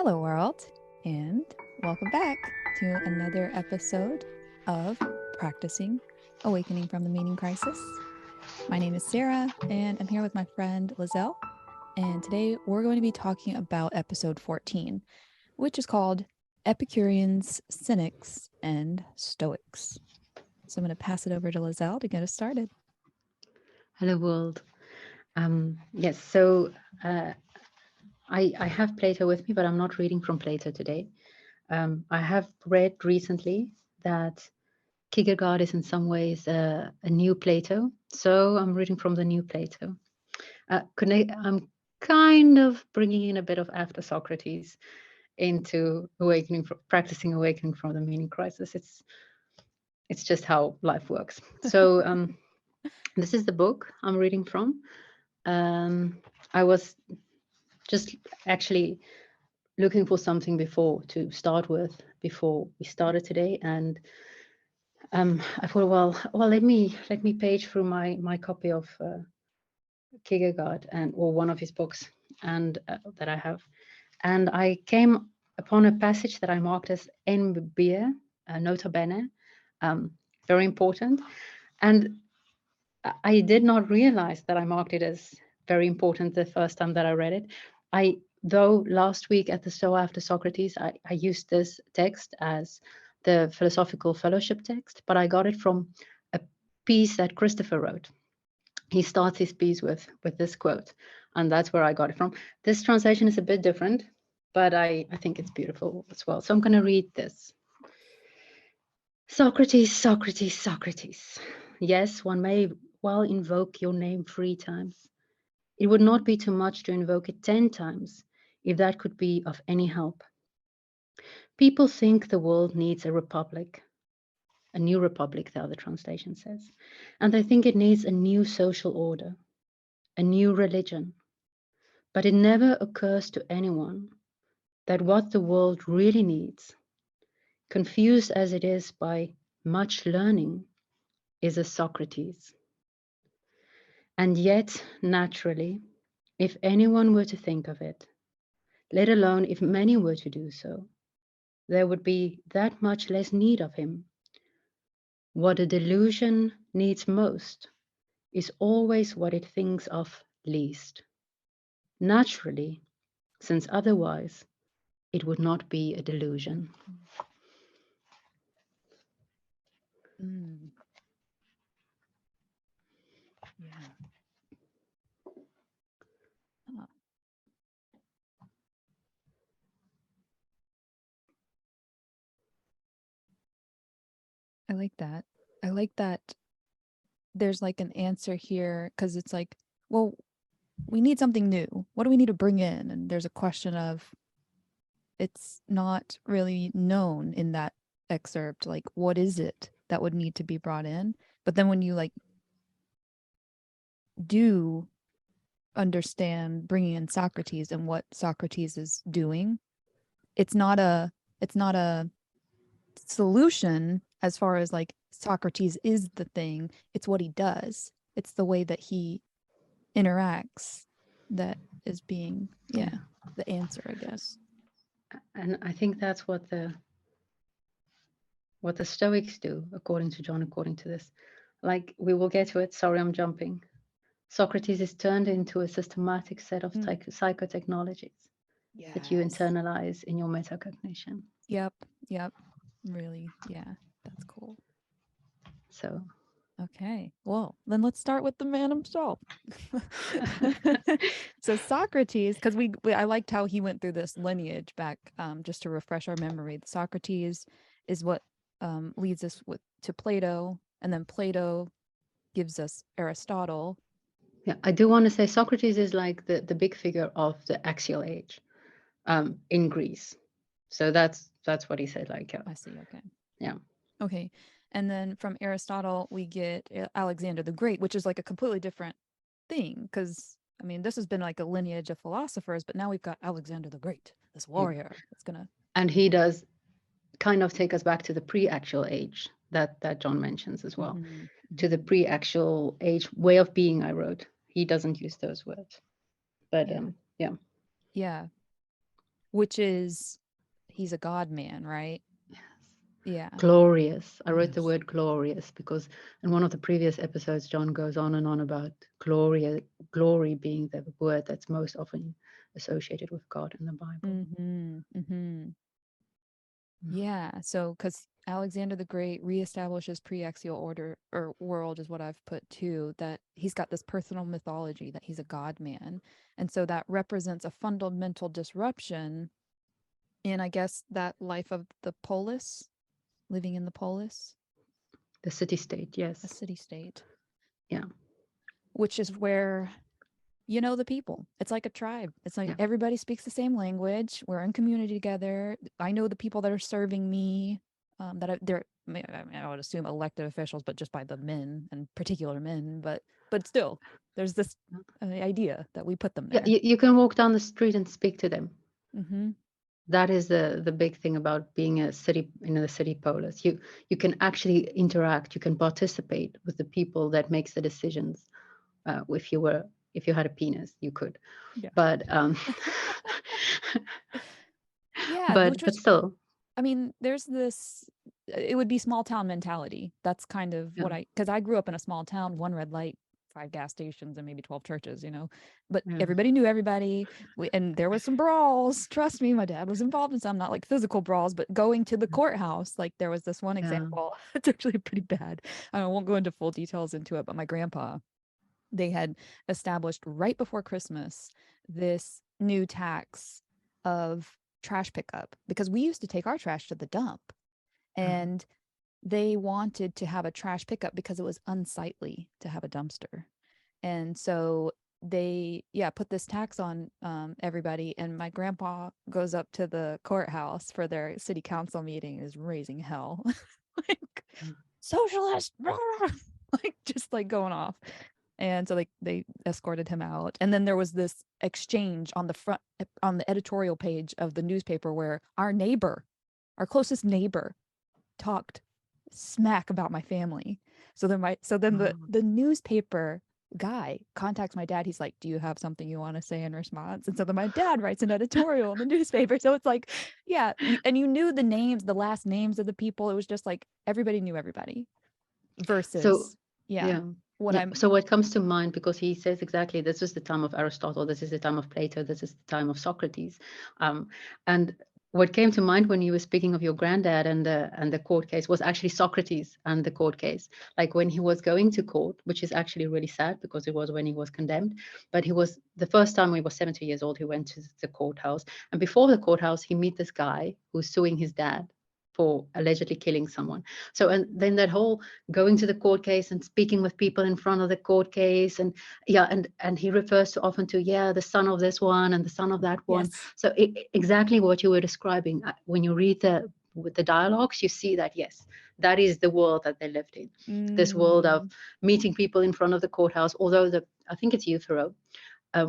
Hello, world, and welcome back to another episode of Practicing Awakening from the Meaning Crisis. My name is Sarah, and I'm here with my friend Lizelle. And today we're going to be talking about episode 14, which is called Epicureans, Cynics, and Stoics. So I'm going to pass it over to Lizelle to get us started. Hello, world. Yes, so I have Plato with me, but I'm not reading from Plato today. I have read recently that Kierkegaard is in some ways a new Plato, so I'm reading from the new Plato. I'm kind of bringing in a bit of after Socrates into practicing awakening from the meaning crisis. It's just how life works. So this is the book I'm reading from. I was just actually looking for something to start with before we started today, and I thought, well, let me page through my copy of Kierkegaard or one of his books, and that I have, and I came upon a passage that I marked as en bier, nota bene, very important, and I did not realize that I marked it as very important the first time that I read it. Though last week at the show after Socrates, I used this text as the philosophical fellowship text, but I got it from a piece that Christopher wrote. He starts his piece with this quote, and that's where I got it from. This translation is a bit different, but I think it's beautiful as well. So I'm going to read this. Socrates, Socrates, Socrates. Yes, one may well invoke your name 3 times. It would not be too much to invoke it 10 times, if that could be of any help. People think the world needs a republic, a new republic, the other translation says, and they think it needs a new social order, a new religion. But it never occurs to anyone that what the world really needs, confused as it is by much learning, is a Socrates. And yet, naturally, if anyone were to think of it, let alone if many were to do so, there would be that much less need of him. What a delusion needs most is always what it thinks of least. Naturally, since otherwise it would not be a delusion. Mm. Yeah. Huh. I like that. I like that there's like an answer here because it's like, well, we need something new. What do we need to bring in? And there's a question of it's not really known in that excerpt. Like, what is it that would need to be brought in? But then when you like do understand bringing in Socrates and what Socrates is doing, it's not a solution as far as like Socrates is the thing. It's what he does. It's the way that he interacts that is being the answer, I guess. And I think that's what the Stoics do, according to this. Like, we will get to it. Sorry, I'm jumping. Socrates is turned into a systematic set of psychotechnologies that you internalize in your metacognition. Yep. Really, yeah, that's cool. So Okay, well, then let's start with the man himself. So Socrates, because I liked how he went through this lineage back, just to refresh our memory. Socrates is what leads us to Plato, and then Plato gives us Aristotle. yeah, I do want to say Socrates is like the big figure of the axial age in Greece. So that's what he said. Like, I see. Okay. yeah. Okay. And then from Aristotle, we get Alexander the Great, which is like a completely different thing. Because, I mean, this has been like a lineage of philosophers, but now we've got Alexander the Great, this warrior that's going to. And he does kind of take us back to the pre-actual age that John mentions as well, to the pre-actual age way of being. I wrote. He doesn't use those words. But yeah. Yeah. which is he's a God man, right? Yes. Yeah. Glorious. I wrote the Yes. word glorious because in one of the previous episodes, John goes on and on about glory being the word that's most often associated with God in the Bible. Mm-hmm. Mm-hmm. Mm. Yeah. So, because Alexander the Great reestablishes pre-axial order or world is what I've put too, that he's got this personal mythology that he's a God man. And so that represents a fundamental disruption in, I guess, that life of the polis, living in the polis, The city-state, a yes. city state, Yeah, which is where you know the people. It's like a tribe. It's like yeah, everybody speaks the same language. We're in community together. I know the people that are serving me. They're I would assume elected officials, but just by the men and particular men. But still, there's this idea that we put them yeah. there. You can walk down the street and speak to them. Mm-hmm. That is the big thing about being a city in the city polis. You can actually interact. You can participate with the people that makes the decisions. If you had a penis, you could. Yeah. But Yeah, which but was still, I mean, there's this, it would be small town mentality. That's kind of yeah, what because I grew up in a small town, one red light, five gas stations, and maybe 12 churches, but yeah, everybody knew everybody. And there was some brawls. Trust me, my dad was involved in some, not like physical brawls, but going to the courthouse. Like there was this one yeah. example. It's actually pretty bad. I won't go into full details into it, but my grandpa, they had established right before Christmas this new tax of trash pickup because we used to take our trash to the dump and they wanted to have a trash pickup because it was unsightly to have a dumpster. And so they, yeah, put this tax on everybody. And my grandpa goes up to the courthouse for their city council meeting, is raising hell. Like, socialist, like just like going off. And so they escorted him out. And then there was this exchange on the front on the editorial page of the newspaper where our neighbor, our closest neighbor, talked smack about my family. So then the newspaper guy contacts my dad. He's like, "Do you have something you want to say in response?" And so then my dad writes an editorial in the newspaper. So it's like, yeah, and you knew the names, the last names of the people. It was just like everybody knew everybody. So Versus, yeah, yeah, what yeah. I'm. So what comes to mind, because he says exactly, this is the time of Aristotle, this is the time of Plato, this is the time of Socrates, and what came to mind when you were speaking of your granddad and the court case was actually Socrates and the court case. Like when he was going to court, which is actually really sad because it was when he was condemned, but he was the first time when he was 70 years old, he went to the courthouse, and before the courthouse, he meet this guy who's suing his dad for allegedly killing someone. So and then that whole going to the court case and speaking with people in front of the court case, and yeah, and he refers to often to, yeah, the son of this one and the son of that one. Yes. So exactly what you were describing, when you read the dialogues, you see that, yes, that is the world that they lived in, this world of Mm, meeting people in front of the courthouse. Although I think it's Euthyphro,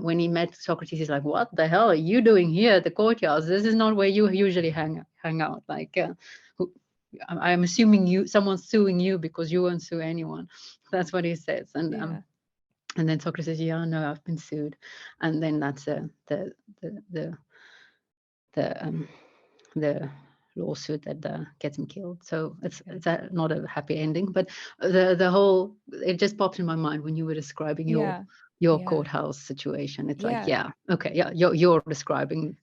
when he met Socrates, he's like, "What the hell are you doing here at the courthouse? This is not where you usually hang out. Like, I'm assuming someone's suing you because you won't sue anyone." That's what he says. yeah. And then Socrates says, "Yeah, no, I've been sued," and then that's the the the lawsuit that gets him killed. So Okay. not a happy ending, but the whole, it just popped in my mind when you were describing Yeah. your Yeah. courthouse situation. It's like, Yeah. yeah, okay, yeah, you're describing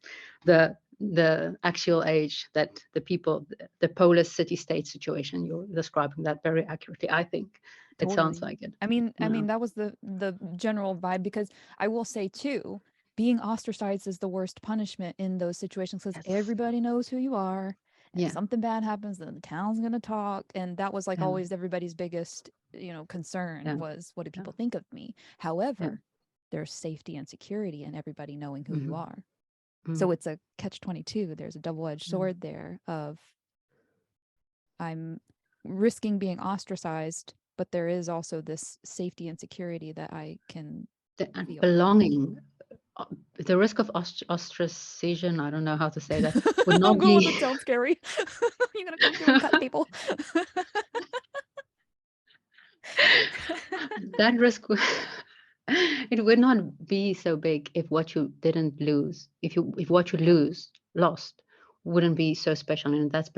the actual age that the people, the polis city state situation. You're describing that very accurately. I think it sounds Totally. like it. I mean Yeah. that was the general vibe because I will say too, being ostracized is the worst punishment in those situations because Yes. everybody knows who you are. And if Yeah. something bad happens, then the town's gonna talk. And that was like Yeah. always everybody's biggest, concern Yeah. was what do Yeah. people think of me? Yeah. However, there's safety and security in everybody knowing who you Mm-hmm. are. Mm. So it's a catch 22. There's a double-edged Yeah. sword there of I'm risking being ostracized, but there is also this safety and security that I can And feel. belonging, uh, the risk of ostracization, I don't know how to say that, would I'm not going with be it sounds scary. You're gonna come through and cut people. that risk it would not be so big if what you didn't lose, if what you lose lost wouldn't be so special. And that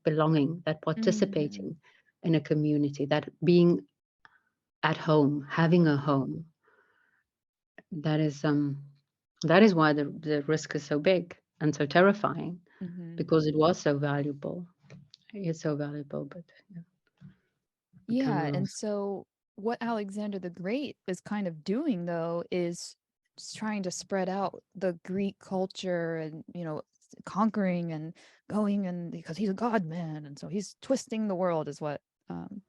belonging, that Mm-hmm. participating in a community, that being at home, having a home, that is why the risk is so big and so terrifying, Mm-hmm. because it was so valuable. It's so valuable, but yeah, we can Yeah, and lose. so what Alexander the Great is kind of doing though is trying to spread out the Greek culture and, conquering and going, and because he's a god man, and so he's twisting the world is what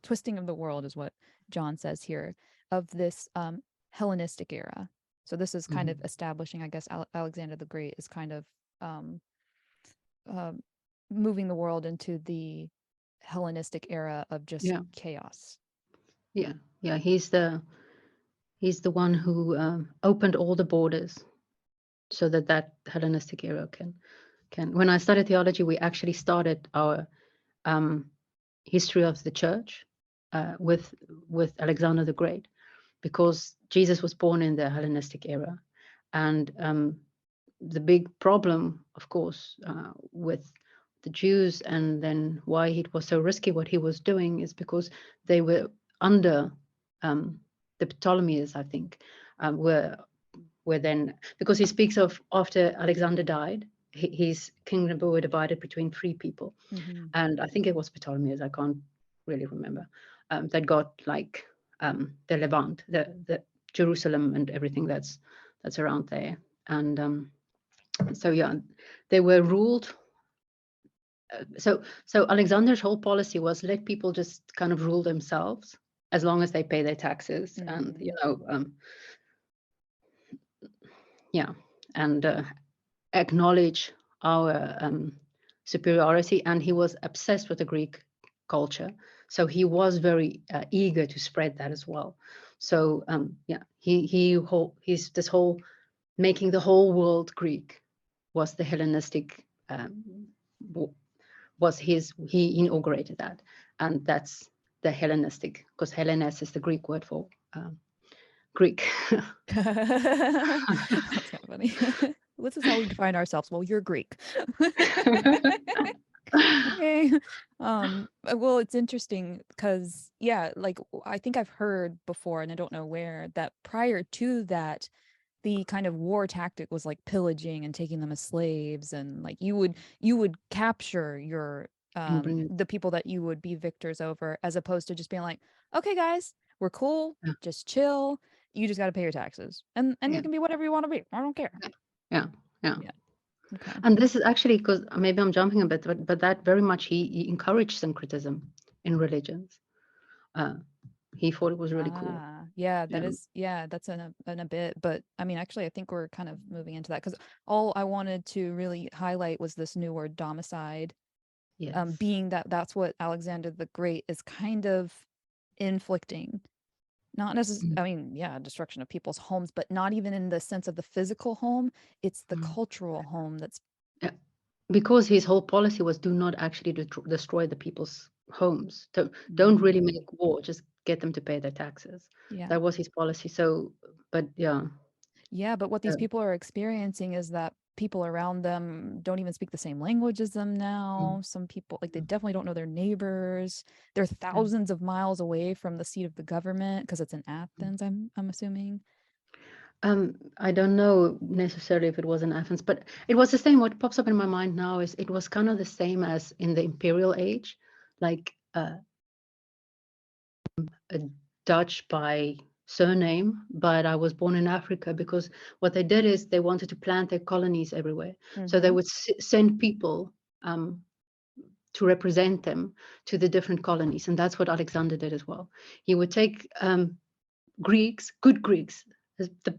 twisting of the world is what John says here of this Hellenistic era. So this is kind of Mhm. establishing, I guess, Alexander the Great is kind of uh, moving the world into the Hellenistic era of just Yeah, chaos. yeah, yeah. He's the one who opened all the borders so that Hellenistic era can. When I studied theology, we actually started our um, history of the church with Alexander the Great, because Jesus was born in the Hellenistic era, and the big problem, of course, with the Jews, and then why it was so risky what he was doing, is because they were under um, the Ptolemies, I think, were then, because he speaks of after Alexander died, his kingdom were divided between three people, Mm-hmm. and I think it was Ptolemies. I can't really remember. That got like the Levant, the Jerusalem, and everything that's around there, and so yeah, they were ruled. So Alexander's whole policy was let people just kind of rule themselves as long as they pay their taxes, and Mm-hmm. yeah, and acknowledge our superiority. And he was obsessed with the Greek culture, so he was very eager to spread that as well. So yeah, he's this whole making the whole world Greek was the Hellenistic was his he inaugurated that, and that's the Hellenistic, because Hellenes is the Greek word for Greek. That's kind of funny. This is how we define ourselves. Well, you're Greek. Okay. Well, it's interesting because, yeah, like I think I've heard before, and I don't know where, that prior to that, the kind of war tactic was like pillaging and taking them as slaves, and like you would capture your And bring it. the people that you would be victors over, as opposed to just being like, okay, guys, we're cool, Yeah, just chill. You just got to pay your taxes, and you yeah, can be whatever you want to be. I don't care. yeah, yeah. Yeah. Okay. And this is actually, because maybe I'm jumping a bit, but that very much he encouraged syncretism in religions. Uh, he thought it was really cool. Yeah, Yeah. yeah, that's in a bit, but I mean, actually, I think we're kind of moving into that because all I wanted to really highlight was this new word, domicide, Yes. being that that's what Alexander the Great is kind of inflicting. Not necessarily, Mm, I mean, yeah, destruction of people's homes, but not even in the sense of the physical home. It's the mm. cultural home that's, Yeah. Because his whole policy was do not actually destroy the people's homes. Don't mm, really make war, just get them to pay their taxes. yeah. That was his policy. So, but yeah, Yeah, but what these uh, people are experiencing is that people around them don't even speak the same language as them mm, now. Some people, like, they definitely don't know their neighbors. They're yeah. thousands of miles away from the seat of the government because it's in Mm. Athens, I'm assuming. I don't know necessarily if it was in Athens, but it was the same. What pops up in my mind now is it was kind of the same as in the imperial age, like a Dutch by surname, but I was born in Africa, because what they did is they wanted to plant their colonies everywhere. So they Mm-hmm. would send people to represent them to the different colonies. And that's what Alexander did as well. He would take Greeks, good Greeks. The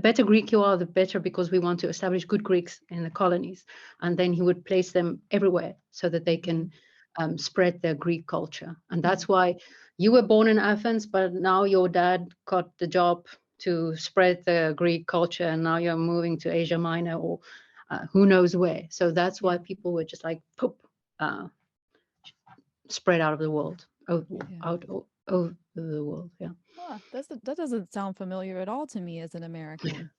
better Greek you are, the better, because we want to establish good Greeks in the colonies. And then he would place them everywhere so that they Mm-hmm. can spread their Greek culture. And Mm-hmm. that's why you were born in Athens, but now your dad got the job to spread the Greek culture, and now you're moving to Asia Minor, or who knows where. So that's why Yeah. people were just like, poop, spread out of the world, Yeah. over the world. Yeah. That doesn't sound familiar at all to me as an American.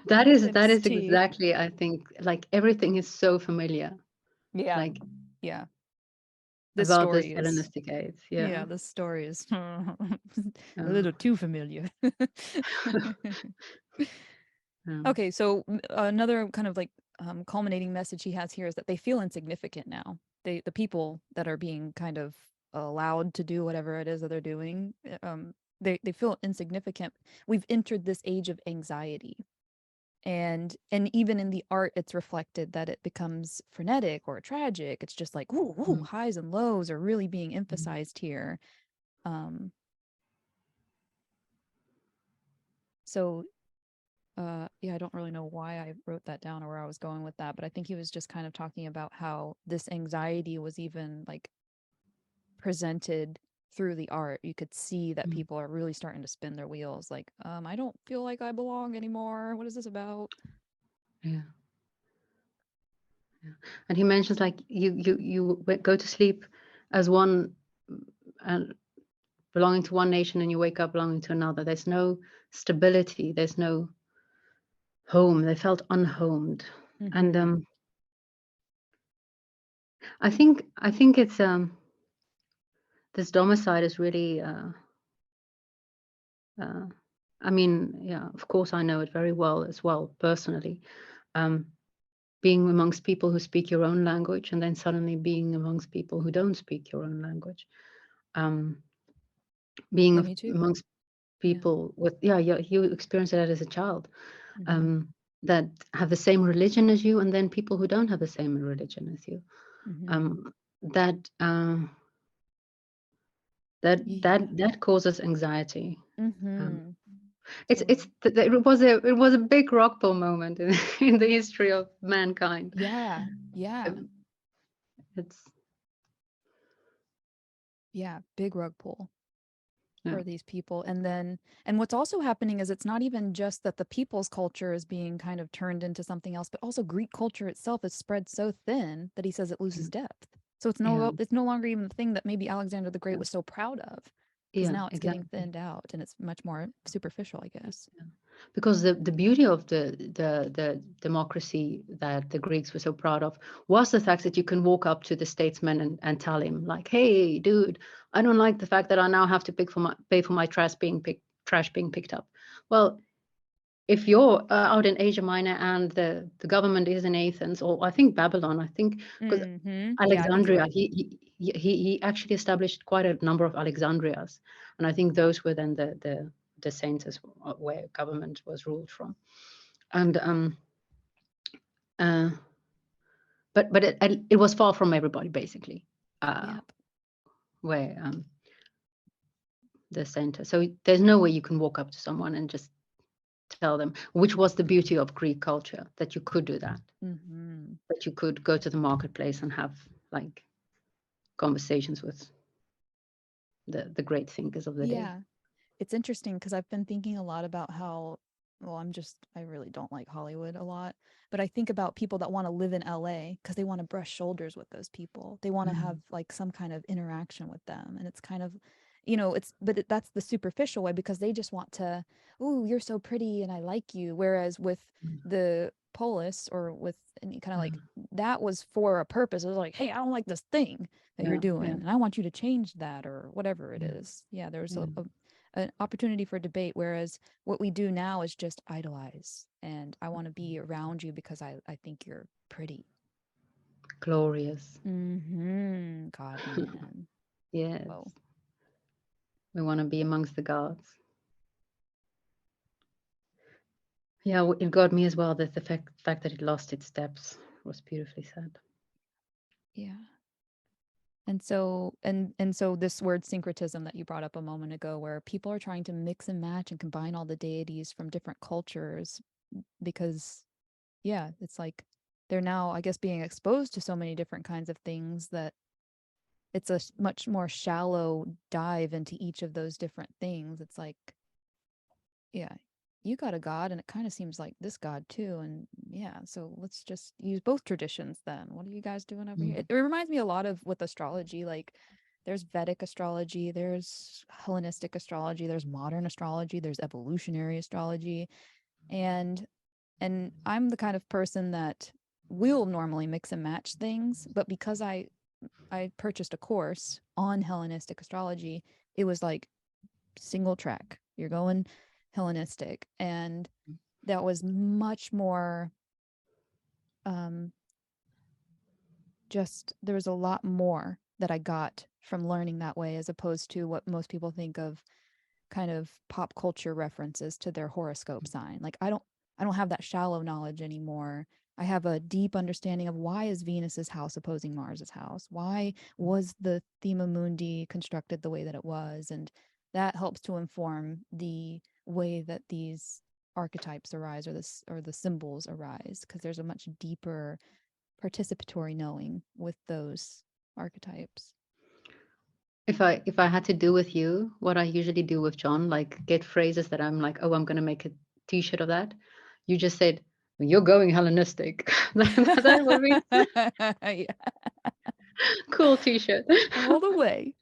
That It's is tea. exactly, I think, like everything is so familiar, Yeah. like Yeah. This about this story is, Hellenistic age. yeah, Yeah. this story is a Uh, little too familiar. um, Okay, so another kind of like culminating message he has here is that they feel insignificant now. The people that are being kind of allowed to do whatever it is that they're doing, they feel insignificant. We've entered this age of anxiety, and even in the art, it's reflected that it becomes frenetic or tragic. It's just like ooh, ooh, mm, highs and lows are really being mm, emphasized here. Um, so yeah, I don't really know why I wrote that down or where I was going with that, but I think he was just kind of talking about how this anxiety was even like presented through the art. You could see that mm, people are really starting to spin their wheels like, I don't feel like I belong anymore. What is this about? yeah, yeah. And he mentions like go to sleep as one, and belonging to one nation, and you wake up belonging to another. There's no stability. There's no home. They felt unhomed, and Mm-hmm. I think it's this domicile is really. Uh, I mean, yeah, of course, I know it very well as well personally. Um, being amongst people who speak your own language, and then suddenly being amongst people who don't speak your own language. Um, being Yeah, me too. amongst Yeah. people with, yeah, yeah, you experienced that as a child, Mm-hmm. um, that have the same religion as you, and then people who don't have the same religion as you. Mm-hmm. Um, that that Yeah. that causes anxiety. Um, Mm-hmm. it's Totally. it was a big rock pull moment in, in the history of mankind. Yeah. Yeah. Um, It's Yeah. Big rug pull yeah, for these people. And what's also happening is it's not even just that the people's culture is being kind of turned into something else, but also Greek culture itself is spread so thin that he says it loses depth. So yeah, it's no longer even the thing that maybe Alexander the Great yeah, was so proud of, because yeah, now it's getting exactly. thinned out and it's much more superficial, I guess. Yeah. Because the beauty of the democracy that the Greeks were so proud of was the fact that you can walk up to the statesman and tell him like, "Hey, dude, I don't like the fact that I now have to pay for my trash being picked up." Well, if you're out in Asia Minor and the government is in Athens, or I think Babylon, I think, because Mm-hmm. Yeah, I think you're Alexandria, right. he actually established quite a number of Alexandrias, and I think those were then the centers where government was ruled from. And uh, but it was far from everybody basically, uh, Yep. where the center. So there's no way you can walk up to someone and just tell them, which was the beauty of Greek culture, that you could do that, Mm-hmm. that you could go to the marketplace and have like conversations with the great thinkers of the day. Yeah. It's interesting because I've been thinking a lot about how, well, I really don't like Hollywood a lot, but I think about people that want to live in LA because they want to brush shoulders with those people. They want to have Mm, like some kind of interaction with them. And it's kind of, that's the superficial way because they just want to, ooh, you're so pretty and I like you. Whereas with mm, the polis or with any kind of like, yeah, that was for a purpose. It was like, hey, I don't like this thing that you're yeah, doing yeah, and I want you to change that or whatever it yeah, is. Yeah, there's yeah. an opportunity for debate, whereas what we do now is just idolize and I want to be around you because I think you're pretty. Glorious. Mm-hmm. God man. Yes, Whoa. we want to be amongst the gods. Yeah, it got me as well that the fact that it lost its depths was beautifully said. Yeah. And so this word syncretism that you brought up a moment ago, where people are trying to mix and match and combine all the deities from different cultures because yeah, it's like they're now, I guess, being exposed to so many different kinds of things that it's a much more shallow dive into each of those different things. It's like, yeah, you got a god, and it kind of seems like this god too. And yeah, so let's just use both traditions then. What are you guys doing over here? Mm, It reminds me a lot of with astrology. Like, there's Vedic astrology, there's Hellenistic astrology, there's modern astrology, there's evolutionary astrology, and I'm the kind of person that will normally mix and match things, but because I purchased a course on Hellenistic astrology, it was like single track. You're going Hellenistic, and that was much more just there was a lot more that I got from learning that way as opposed to what most people think of kind of pop culture references to their horoscope sign. Like I don't have that shallow knowledge anymore. I have a deep understanding of why is Venus's house opposing Mars's house? Why was the thema mundi constructed the way that it was? And that helps to inform the way that these archetypes arise or the symbols arise because there's a much deeper participatory knowing with those archetypes. If I had to do with you what I usually do with John, like get phrases that I'm like, oh, I'm gonna make a t-shirt of that. You just said, you're going Hellenistic. That would be Yeah, cool t-shirt. all the way.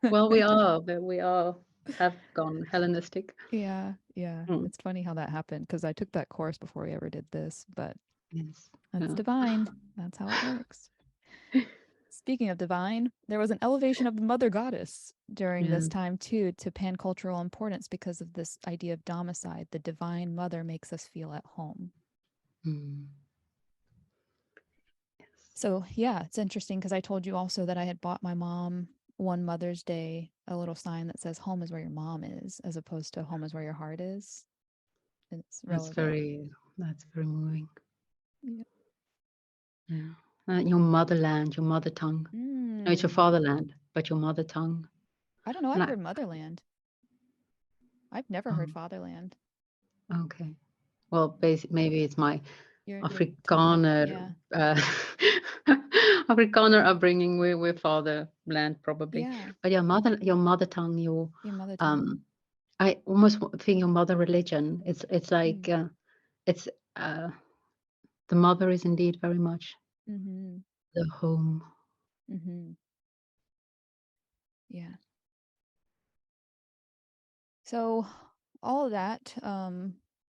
Well, we are have gone Hellenistic. Yeah, yeah. Mm, It's funny how that happened because I took that course before we ever did this, but yes. that's Yeah. divine. That's how it works. Speaking of divine, there was an elevation of the mother goddess during Yeah. this time too to pancultural importance because of this idea of domicide. The divine mother makes us feel at home. Mm, yes. So, yeah, it's interesting because I told you also that I had bought my mom one Mother's Day a little sign that says home is where your mom is, as opposed to home is where your heart is. It's That's relevant. very moving. Yeah. Yeah. Your motherland, your mother tongue. No, it's your Mm. fatherland, but your mother tongue. I don't know. I've And I, heard motherland. I've never heard oh, fatherland. okay. Well, maybe it's my Your tongue. Afrikaner, Yeah. Afrikaner upbringing with fatherland probably. Yeah. But your mother tongue, Your mother tongue. um, I almost think your mother religion. It's like Mm. it's the mother is indeed very much Mm-hmm. the home. Mm-hmm. Yeah. So all of that,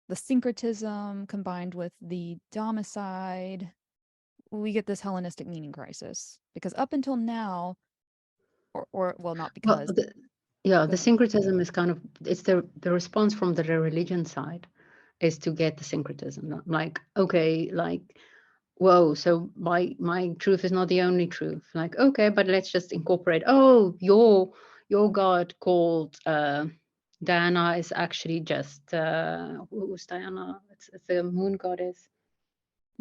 the syncretism combined with the domicide, we get this Hellenistic meaning crisis. Because up until now, or well, not Well, because, yeah, go the ahead. syncretism is kind of it's the response from the religion side is to get the syncretism. Like, okay, like, whoa, so my truth is not the only truth. Like, okay, but let's just incorporate. Oh, your god called Diana is actually just who's Diana? It's a moon goddess.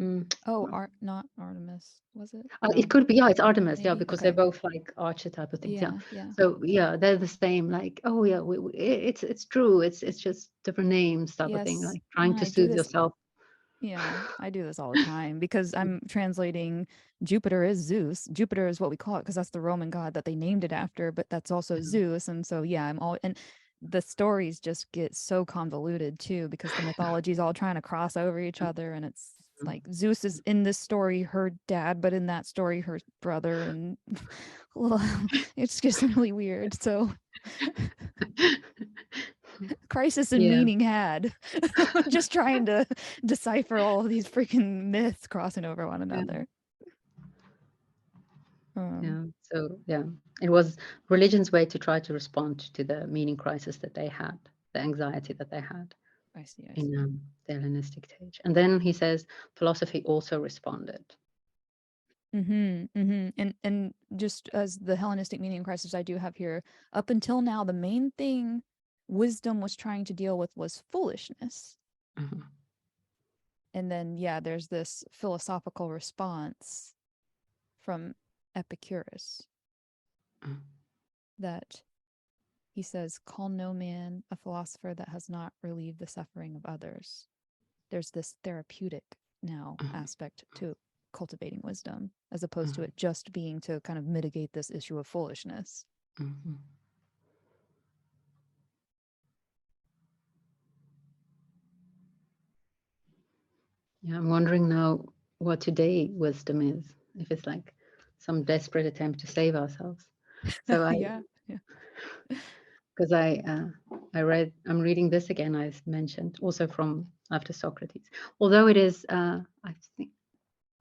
Mm. Oh, art not Artemis, was it? It No, could be, yeah, it's Artemis, yeah, maybe. because they're Okay. both like archer type of things, yeah. Yeah, yeah. So yeah, they're the same. Like, oh yeah, it's true. It's just different names type of thing. Yes. Like trying to I do soothe this. yourself. Yeah, I do this all the time because I'm translating Jupiter is Zeus. Jupiter is what we call it because that's the Roman god that they named it after, but that's also Yeah. Zeus. And so, yeah, I'm all, and the stories just get so convoluted too because the mythology is all trying to cross over each other. And it's like Zeus is in this story her dad, but in that story her brother. And well, it's just really weird. So, crisis in Yeah, meaning had. Just trying to decipher all of these freaking myths crossing over one yeah, another. Um, yeah. So yeah, it was religion's way to try to respond to the meaning crisis that they had, the anxiety that they had I see, I in see. the Hellenistic age. And then he says philosophy also responded. Mm-hmm, mm-hmm. And just as the Hellenistic meaning crisis I do have here, up until now, the main thing wisdom was trying to deal with was foolishness. Uh-huh. And then, yeah, there's this philosophical response from Epicurus Uh-huh. that he says, call no man a philosopher that has not relieved the suffering of others. There's this therapeutic now Uh-huh. aspect to cultivating wisdom, as opposed to Uh-huh. it just being to kind of mitigate this issue of foolishness. Uh-huh. Yeah, I'm wondering now what today wisdom is. If it's like some desperate attempt to save ourselves. So Yeah. Yeah. because I'm reading this again, I mentioned, also from After Socrates. Although it is, I think,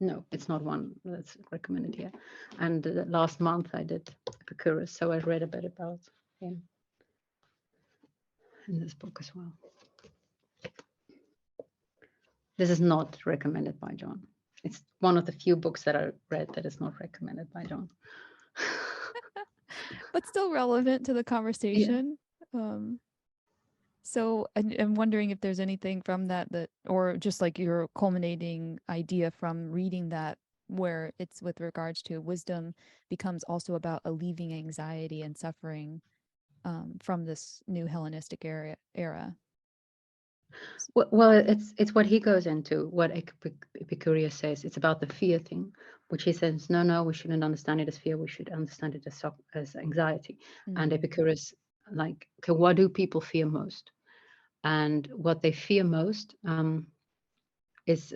no, it's not one that's recommended here. And last month I did Epicurus, so I read a bit about him in this book as well. This is not recommended by John. It's one of the few books that I read that is not recommended by John. But still relevant to the Yeah. conversation. So I'm wondering if there's anything from that, or just like your culminating idea from reading that, where it's with regards to wisdom becomes also about alleviating anxiety and suffering from this new Hellenistic era. Well, it's what he goes into, what Epicurus says. It's about the fear thing, which he says, no, we shouldn't understand it as fear. We should understand it as anxiety. And Mm. Epicurus, like, okay, what do people fear most? And what they fear most is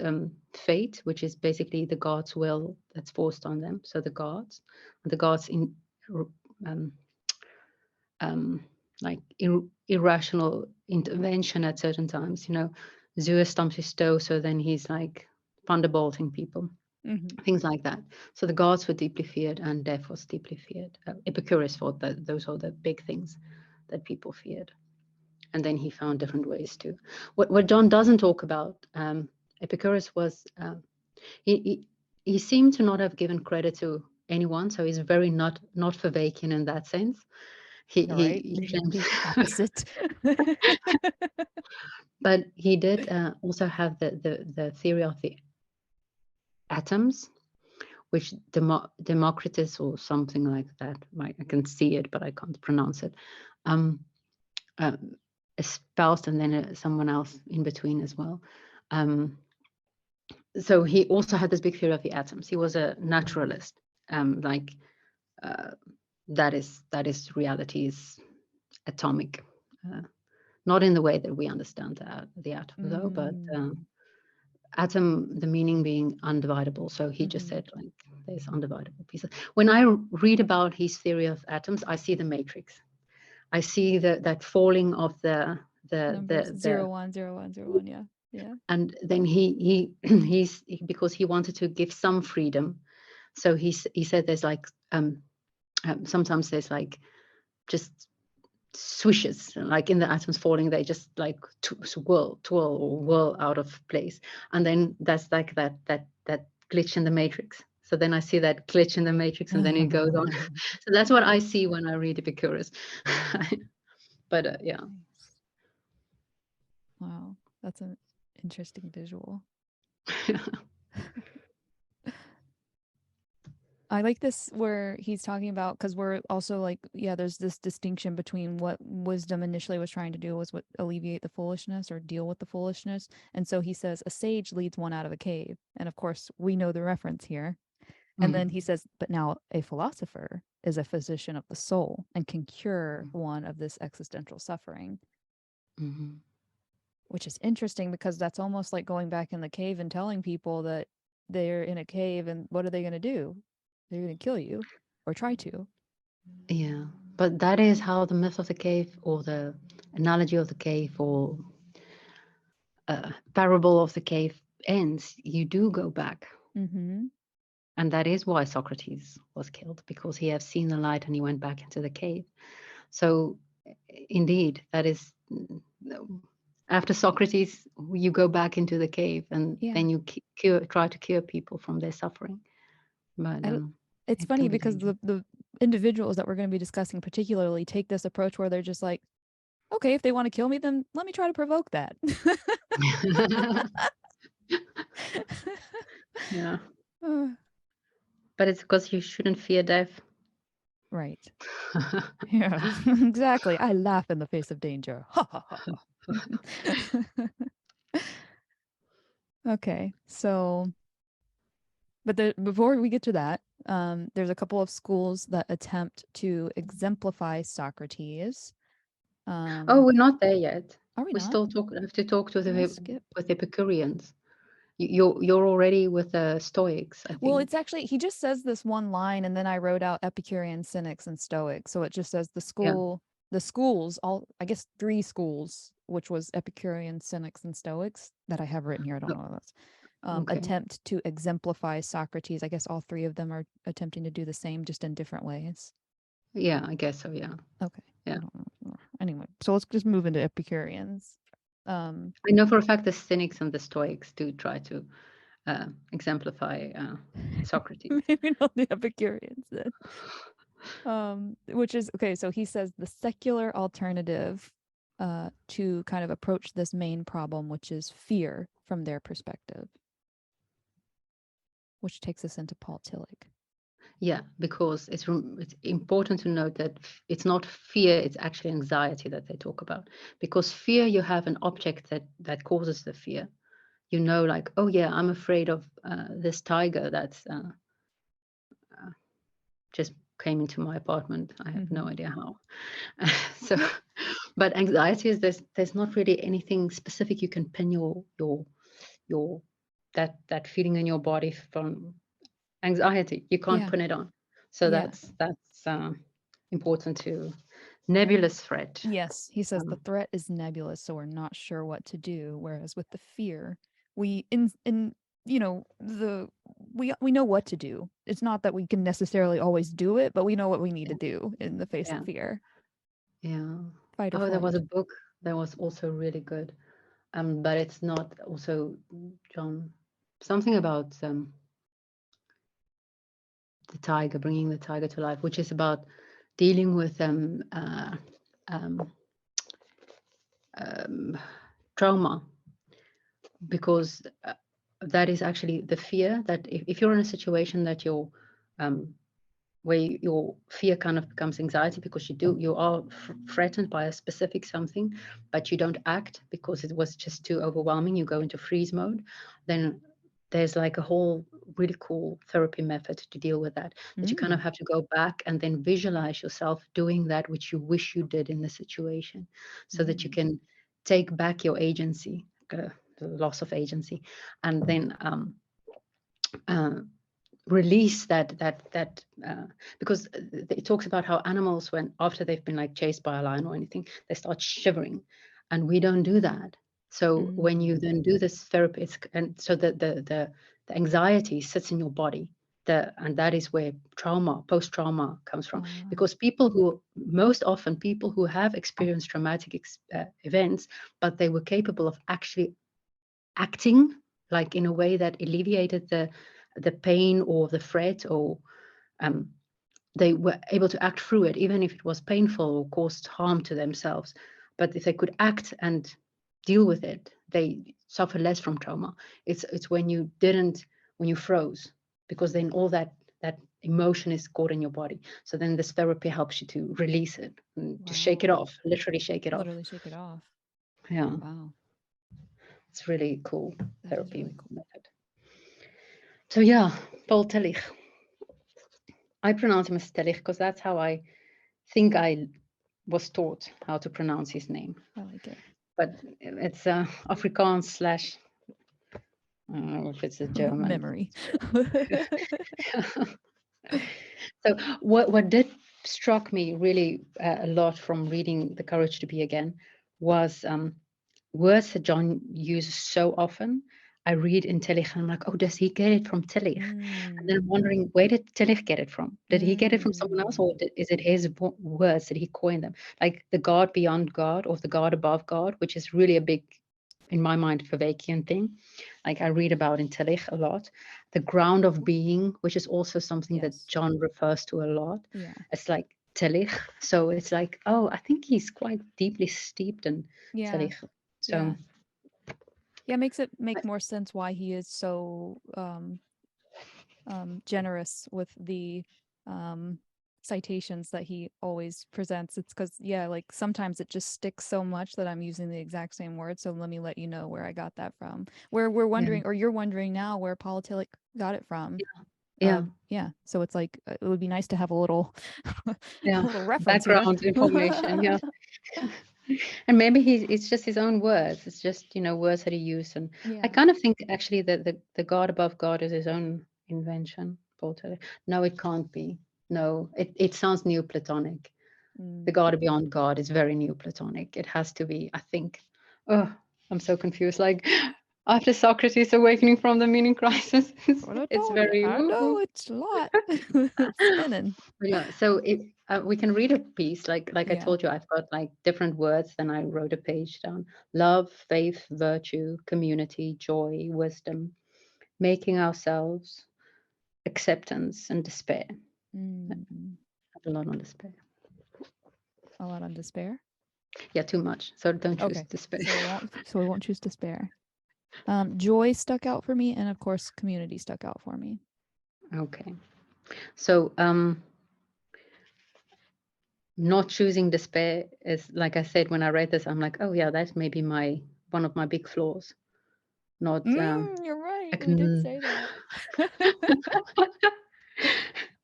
fate, which is basically the god's will that's forced on them. So the gods in um, like irrational intervention at certain times. Zeus stumps his toe, so then he's like thunderbolting people, Mm-hmm. things like that. So the gods were deeply feared, and death was deeply feared. Epicurus thought that those are the big things that people feared, and then he found different ways to. What John doesn't talk about, Epicurus was he seemed to not have given credit to anyone, so he's very not Vervaekian in that sense. He All he, right. he claims. The opposite. But he did also have the theory of the atoms, which Democritus or something like that, I can see it, but I can't pronounce it, um, uh, espoused, and then someone else in between as well. So he also had this big theory of the atoms. He was a naturalist, like uh, that is reality is atomic, not in the way that we understand the atom, though, but Mm. atom, the meaning being undividable. So he just Mm-hmm. said, like, there's undividable pieces. When I read about his theory of atoms, I see the matrix. I see that falling of Numbers the 0 1 0 1 0 1. Yeah. Yeah. and then because he wanted to give some freedom. So he said there's like sometimes there's like just swishes, like in the atoms falling, they just like twirl out of place, and then that's like that glitch in the matrix. So then I see that glitch in the matrix, and then it goes on. So that's what I see when I read Epicurus. But yeah. Nice. Wow, that's an interesting visual. I like this where he's talking about, because we're also like, yeah, there's this distinction between what wisdom initially was trying to do was what alleviate the foolishness or deal with the foolishness. And so he says a sage leads one out of a cave. And of course, we know the reference here. And then Mhm. he says, but now a philosopher is a physician of the soul and can cure one of this existential suffering, Mhm. which is interesting because that's almost like going back in the cave and telling people that they're in a cave and what are they going to do? They're going to kill you or try to. Yeah, but that is how the myth of the cave, or the analogy of the cave, or parable of the cave ends. You do go back. Mm-hmm. And that is why Socrates was killed, because he had seen the light and he went back into the cave. So, indeed, that is, after Socrates, you go back into the cave, and Yeah. then you try to cure people from their suffering. But It's it can funny be because dangerous. the individuals that we're going to be discussing particularly take this approach where they're just like, okay, if they want to kill me, then let me try to provoke that. Yeah, Uh, but it's because you shouldn't fear death. right. Yeah, exactly. I laugh in the face of danger. Ha ha ha. Okay, so, but before we get to that, there's a couple of schools that attempt to exemplify Socrates. Oh, Um, we're not there yet. are we We not? still have to talk to Did I the skip? with Epicureans. You're already with the Stoics, I Well, think. it's actually, he just says this one line, and then I wrote out Epicureans, Cynics, and Stoics. So it just says Yeah. the schools, all, I guess, three schools, which was Epicureans, Cynics, and Stoics, that I have written here. I don't know what that's. Okay. Attempt to exemplify Socrates. I guess all three of them are attempting to do the same, just in different ways. Yeah, I guess so. Yeah. Okay. I Yeah. don't know. Anyway, so let's just move into Epicureans. Um, I know for a fact the Cynics and the Stoics do try to exemplify Socrates. maybe not the Epicureans then. Which is okay. So he says the secular alternative to kind of approach this main problem, which is fear from their perspective, which takes us into Paul Tillich. Yeah, because it's important to note that it's not fear, it's actually anxiety that they talk about. Because fear, you have an object that causes the fear. You know, like, oh yeah, I'm afraid of this tiger that's just came into my apartment. I have no idea how. So, but anxiety is there's not really anything specific you can pin your that feeling in your body from anxiety. You can't Yeah. put it on. So Yeah. that's important to nebulous threat. Yes. He says the Um, threat is nebulous, so we're not sure what to do. Whereas with the fear, we in you know the we know what to do. It's not that we can necessarily always do it, but we know what we need to yeah, do in the face of yeah, fear. yeah. Fight or Oh, there was a flight. book that was also really good. But it's not also John something about the tiger, bringing the tiger to life, which is about dealing with um, trauma, because that is actually the fear that if you're in a situation that you're um, where your fear kind of becomes anxiety because you are threatened by a specific something, but you don't act because it was just too overwhelming, you go into freeze mode, then there's like a whole really cool therapy method to deal with that you kind of Mm. have to go back and then visualize yourself doing that which you wish you did in the situation, so that you Mm. can take back your agency, the loss of agency, and then uh, release that because it talks about how animals, when after they've been like chased by a lion or anything, they start shivering, and we don't do that. So when you Mm. then do this therapy, and so the anxiety sits in your body, and that is where trauma, post trauma, comes from, Ah. because most often people who have experienced traumatic events, but they were capable of actually acting like in a way that alleviated the pain or the threat, or um, they were able to act through it even if it was painful or caused harm to themselves. But if they could act and deal with it, they suffer less from trauma. It's when you didn't, when you froze, because then all that emotion is caught in your body. So then this therapy helps you to release it and to shake it Wow. off, literally shake it off. Literally shake it off. Yeah, Wow. it's really cool That is therapy really cool. method. So yeah, Paul Tillich. I pronounce him as Tillich because that's how I think I was taught how to pronounce his name. I like it. But it's Afrikaans slash, I don't know if it's a German. Memory. So what did struck me really a lot from reading The Courage to Be Again was words that John uses so often. I read in Tillich and I'm like, oh, does he get it from Tillich? And then I'm Mm. wondering, where did Tillich get it from? Did he get it from someone else, Mm. or is it his words? Did he coin them? Like the God beyond God, or the God above God, which is really a big, in my mind, Vervaekean thing. Like I read about in Tillich a lot. The ground of being, which is also something that Yes. John refers to a lot. Yeah. It's like Tillich. So it's like, oh, I think he's quite deeply steeped in Yeah. Tillich. So Yeah. Yeah, makes it make more sense why he is so generous with the um citations that he always presents. It's because, yeah, like sometimes it just sticks so much that I'm using the exact same word. So let me let you know where I got that from. Where we're yeah, wondering, or you're wondering now, where Paul Tillich got it from. yeah, Yeah. So it's like it would be nice to have a little a yeah. little reference here. Background information. Yeah, And maybe it's just his own words. It's just, words that he used. And I Yeah. kind of think actually that the God above God is his own invention, Voltaire. No, it can't be. No, it sounds Neoplatonic. The Mm. God beyond God is very Neoplatonic. It has to be, I think. Oh, I'm so confused. Like after Socrates awakening from the meaning crisis, What I it's told you. very I know woo. it's a lot. It's spinning. But yeah, so we can read a piece like I Yeah. told you, I've got like different words. Then I wrote a page down: love, faith, virtue, community, joy, wisdom, making ourselves, acceptance, and despair. I Mm. have a lot on despair. A lot on despair. Yeah, too much. So don't choose Okay. despair. So we won't. So we won't choose despair. Joy stuck out for me, and of course, community stuck out for me. Okay. So not choosing despair is, like I said when I read this, I'm like, oh yeah, that's maybe my one of my big flaws. Not You're right. We did acn- say that.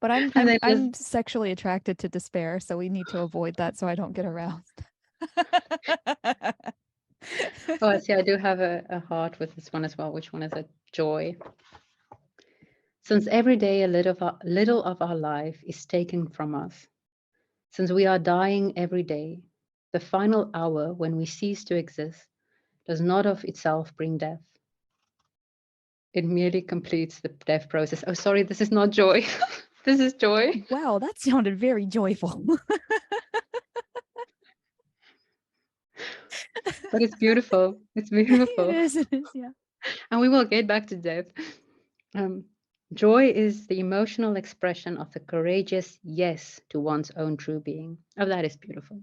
But I'm and I'm then just I'm sexually attracted to despair, so we need to avoid that so I don't get aroused. oh, I see. I do have a heart with this one as well. Which one is it? Joy. Since every day a little of our life is taken from us, since we are dying every day, the final hour when we cease to exist does not of itself bring death. It merely completes the death process. Oh, sorry, this is not joy. This is joy. Wow, that sounded very joyful. But it's beautiful. It's It beautiful. is. It is. Yeah. And we will get back to death. Um, Joy is the emotional expression of the courageous yes to one's own true being. Oh, that is beautiful.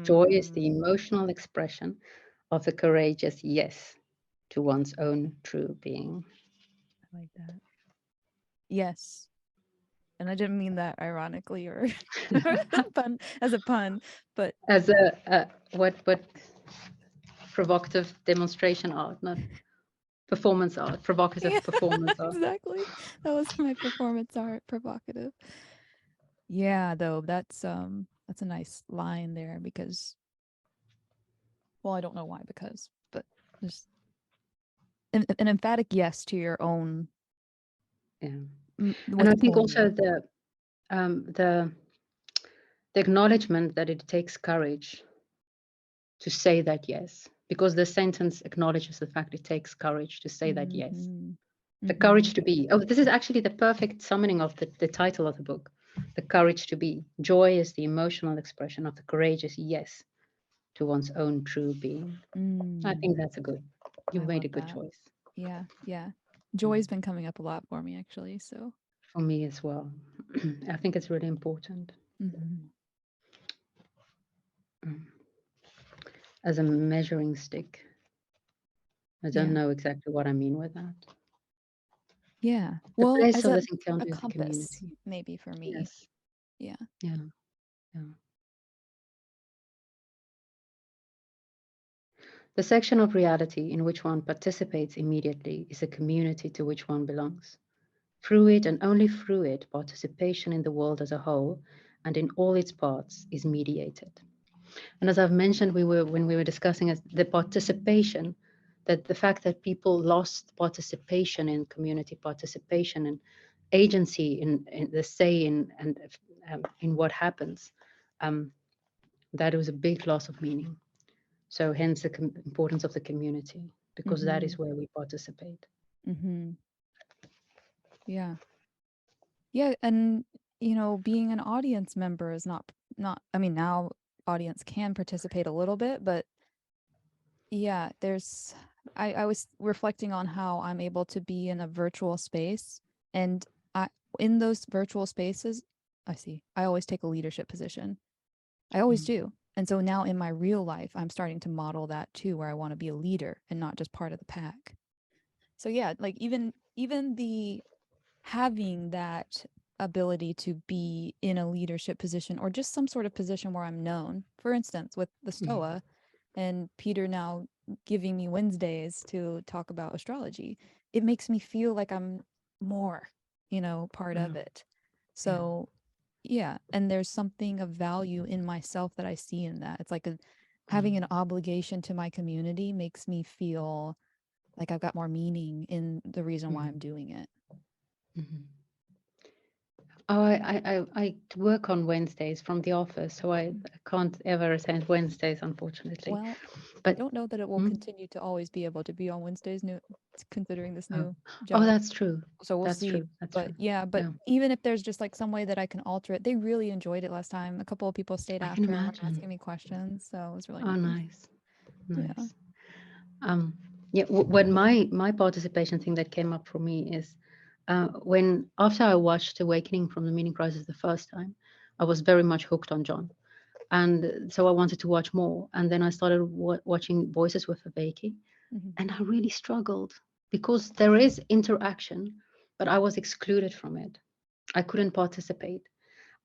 Joy is the Mm, emotional expression of the courageous yes to one's own true being. I like that. Yes. And I didn't mean that ironically or as a pun, but As a what provocative demonstration art, not performance art, yeah, provocative performance art. exactly. That was my performance art provocative. Yeah, though that's a nice line there because well, I don't know why because but just an emphatic yes to your own Yeah, and what's I think pulling also you. the acknowledgement that it takes courage to say that yes, because the sentence acknowledges the fact it takes courage to say that yes. Mm-hmm. The Mm-hmm. courage to be. Oh, this is actually the perfect summoning of the title of the book. The courage to be. Joy is the emotional expression of the courageous yes to one's own true being. I Mm, think that's a good, I you've made love a good that. choice. Yeah, yeah. Mm. Joy's been coming up a lot for me actually, so. For me as well. I think it's really important. Mm-hmm. Mm. As a measuring stick. I don't Yeah. know exactly what I mean with that. Yeah. The Well, place as of a this encounter is the compass, community. maybe for me. Yes. Yeah. Yeah. Yeah. The section of reality in which one participates immediately is a community to which one belongs. Through it and only through it, participation in the world as a whole and in all its parts is mediated. And as I've mentioned, when we were discussing the participation, that the fact that people lost participation in community, participation and agency in the say in what happens, um, that was a big loss of meaning. So hence the importance of the community, because that Mm-hmm. is where we participate. Mm-hmm. Yeah. Yeah, and being an audience member is not I mean now audience can participate a little bit, but yeah, I was reflecting on how I'm able to be in a virtual space and I in those virtual spaces, I always take a leadership position. I always Mm. do. And so now in my real life, I'm starting to model that too, where I want to be a leader and not just part of the pack. So yeah, like even the having that ability to be in a leadership position or just some sort of position where I'm known. For instance, with the Mm. Stoa and Peter now giving me Wednesdays to talk about astrology, it makes me feel like I'm more, part of Oh, it. yeah. So, yeah, and there's something of value in myself that I see in that. It's like having an obligation to my community makes me feel like I've got more meaning in the reason why I'm doing it. Mm-hmm. Oh, I work on Wednesdays from the office, so I can't ever attend Wednesdays, unfortunately. Well, I But don't know that it will continue to always be able to be on Wednesdays, new considering this oh, new oh, job. that's true. So we'll That's see. true. That's But true. yeah, but Yeah, even if there's just like some way that I can alter it, they really enjoyed it last time. A couple of people stayed I can after and were imagine. asking me questions, so it was really Oh, nice. nice, Yeah. nice. Um, yeah, when my participation thing that came up for me is when after I watched Awakening from the Meaning Crisis the first time, I was very much hooked on John, and so I wanted to watch more. And then I started watching Voices with Vervaeke, Hmm. and I really struggled because there is interaction, but I was excluded from it. I couldn't participate,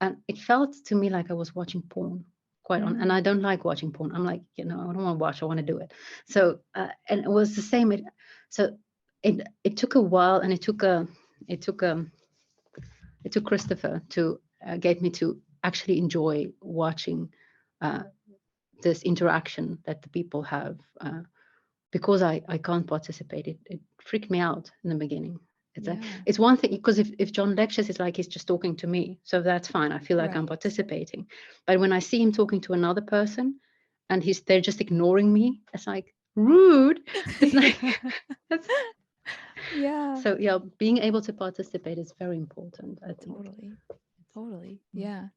and it felt to me like I was watching porn. Quite on, and Mm. I don't like watching porn. I'm like, I don't want to watch. I want to do it. So, and it was the same. It took a while, and it took it took Christopher to get me to actually enjoy watching uh, this interaction that the people have. Because I can't participate. It freaked me out in the beginning. Yeah. It's one thing because if John lectures, it's like he's just talking to me, so that's fine. I feel like I'm Right. participating. But when I see him talking to another person, and they're just ignoring me, it's like rude. It's like Yeah. that's, Yeah. so yeah, being able to participate is very important, I think. Totally. Totally. Mm. Yeah.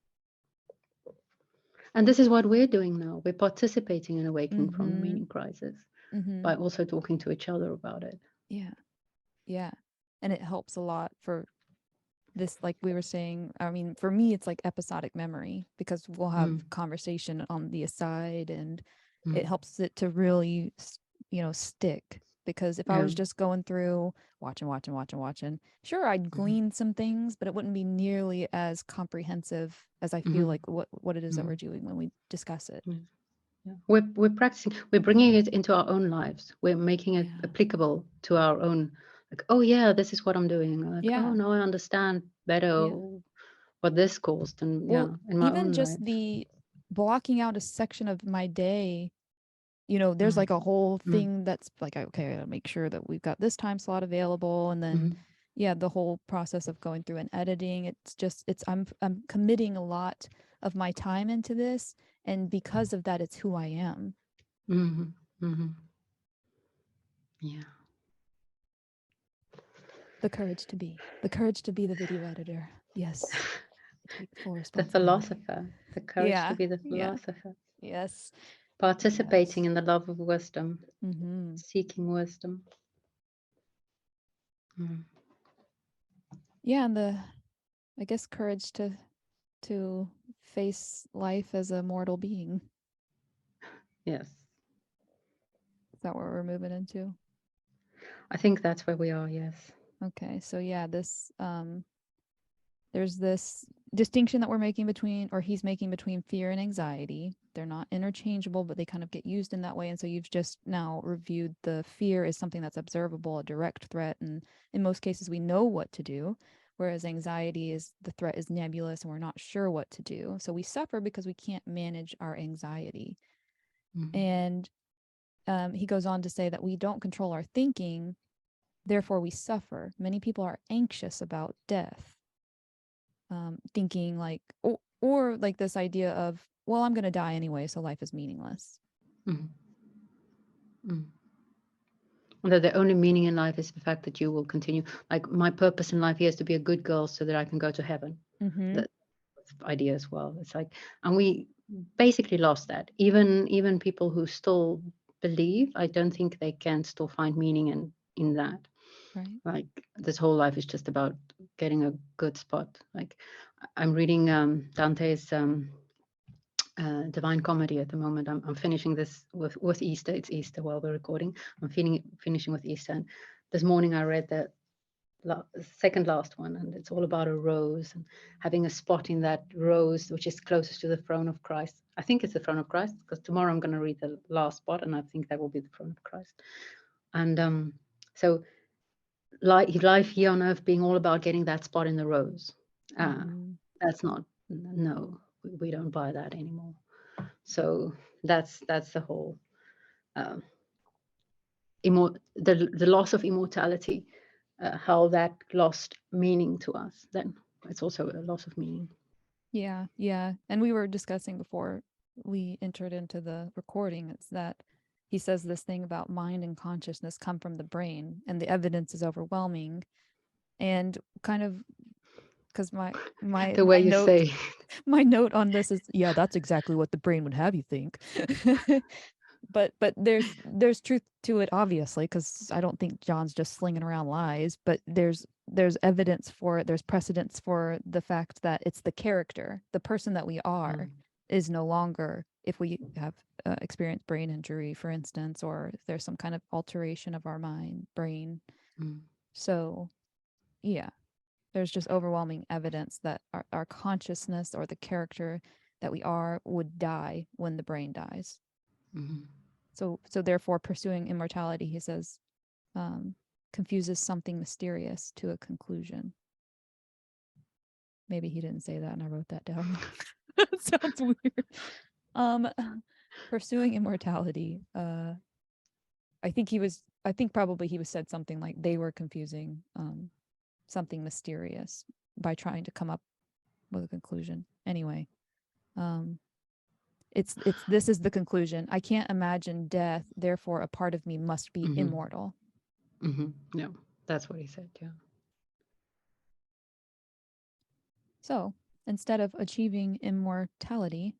And this is what we're doing now. We're participating in awakening from the Mm-hmm. meaning crisis Mm-hmm. by also talking to each other about it. Yeah. Yeah. And it helps a lot for this, like we were saying. I mean, for me, it's like episodic memory because we'll have Mm, conversation on the aside and it mm, helps it to really, stick. Because if I yeah. was just going through watching, sure, I'd Mm, glean some things, but it wouldn't be nearly as comprehensive as I feel mm, like what it is that we're mm. doing when we discuss it. Yeah. Yeah. We're practicing. We're bringing it into our own lives. We're making it Yeah. applicable to our own. Like, oh yeah, this is what I'm doing. Like, oh Yeah. no, I understand better Yeah. what this caused, and Well, yeah, in my even own just life. the blocking out a section of my day, there's Mm, like a whole mm, thing that's like, okay, I gotta make sure that we've got this time slot available. And then, mm, yeah, the whole process of going through and editing, I'm committing a lot of my time into this. And because of that, it's who I am. mm, mm, yeah. The courage to be the video editor. Yes. I take full The responsibility. philosopher, the courage to Yeah. be the Yeah. philosopher, Yes. participating Yes. in the love of wisdom, Mm-hmm. seeking wisdom. Mm, Yeah. And I guess courage to face life as a mortal being. yes, Is that what we're moving into? I think that's where we are. Yes. Okay, so yeah, this there's this distinction that we're making between, or he's making between fear and anxiety. They're not interchangeable, but they kind of get used in that way. And so you've just now reviewed the fear as something that's observable, a direct threat, and in most cases we know what to do. Whereas anxiety is the threat is nebulous and we're not sure what to do. So we suffer because we can't manage our anxiety. Mm, And he goes on to say that we don't control our thinking, therefore we suffer. Many people are anxious about death, thinking like, or like this idea of, well, I'm going to die anyway, so life is meaningless. mm, mm. That the only meaning in life is the fact that you will continue. Like my purpose in life here is to be a good girl so that I can go to heaven. Mm-hmm. That idea as well. It's like, and we basically lost that. Even people who still believe, I don't think they can still find meaning in that. Right. Like this whole life is just about getting a good spot. Like I'm reading Dante's Divine Comedy at the moment. I'm finishing this with Easter. It's Easter while we're recording. I'm finishing with Easter. And this morning I read the second last one, and it's all about a rose and having a spot in that rose which is closest to the throne of Christ. I think it's the throne of Christ because tomorrow I'm going to read the last spot, and I think that will be the throne of Christ. And so life here on earth being all about getting that spot in the rose. Uh, Mm-hmm. that's not, no, we don't buy that anymore. So That's the whole um, the loss of immortality, how that lost meaning to us. Then it's also a loss of meaning. Yeah, yeah. And we were discussing before we entered into the recording, it's that he says this thing about mind and consciousness come from the brain, and the evidence is overwhelming. And kind of because my The way my you note say, my note on this is, yeah, that's exactly what the brain would have you think. But there's truth to it, obviously, because I don't think John's just slinging around lies, but there's evidence for it, there's precedence for the fact that it's the character, the person that we are, mm, is no longer, if we have experienced brain injury, for instance, or if there's some kind of alteration of our mind brain. mm, So yeah, there's just overwhelming evidence that our consciousness or the character that we are would die when the brain dies. mm, So therefore, pursuing immortality, he says, um, confuses something mysterious to a conclusion. Maybe he didn't say that, and I wrote that down wrong. Sounds weird. Um, pursuing immortality. I think he was. I think probably he was said something like they were confusing something mysterious by trying to come up with a conclusion. Anyway, um, it's this is the conclusion. I can't imagine death, therefore a part of me must be mm, immortal. no, that's what he said. Yeah. So instead of achieving immortality,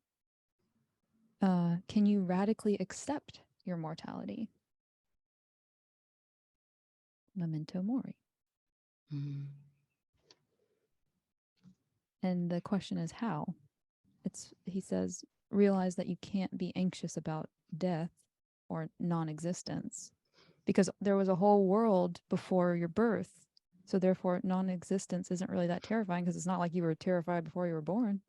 can you radically accept your mortality? Memento mori. Mm, And the question is how? He says, realize that you can't be anxious about death or non-existence because there was a whole world before your birth. So therefore non-existence isn't really that terrifying because it's not like you were terrified before you were born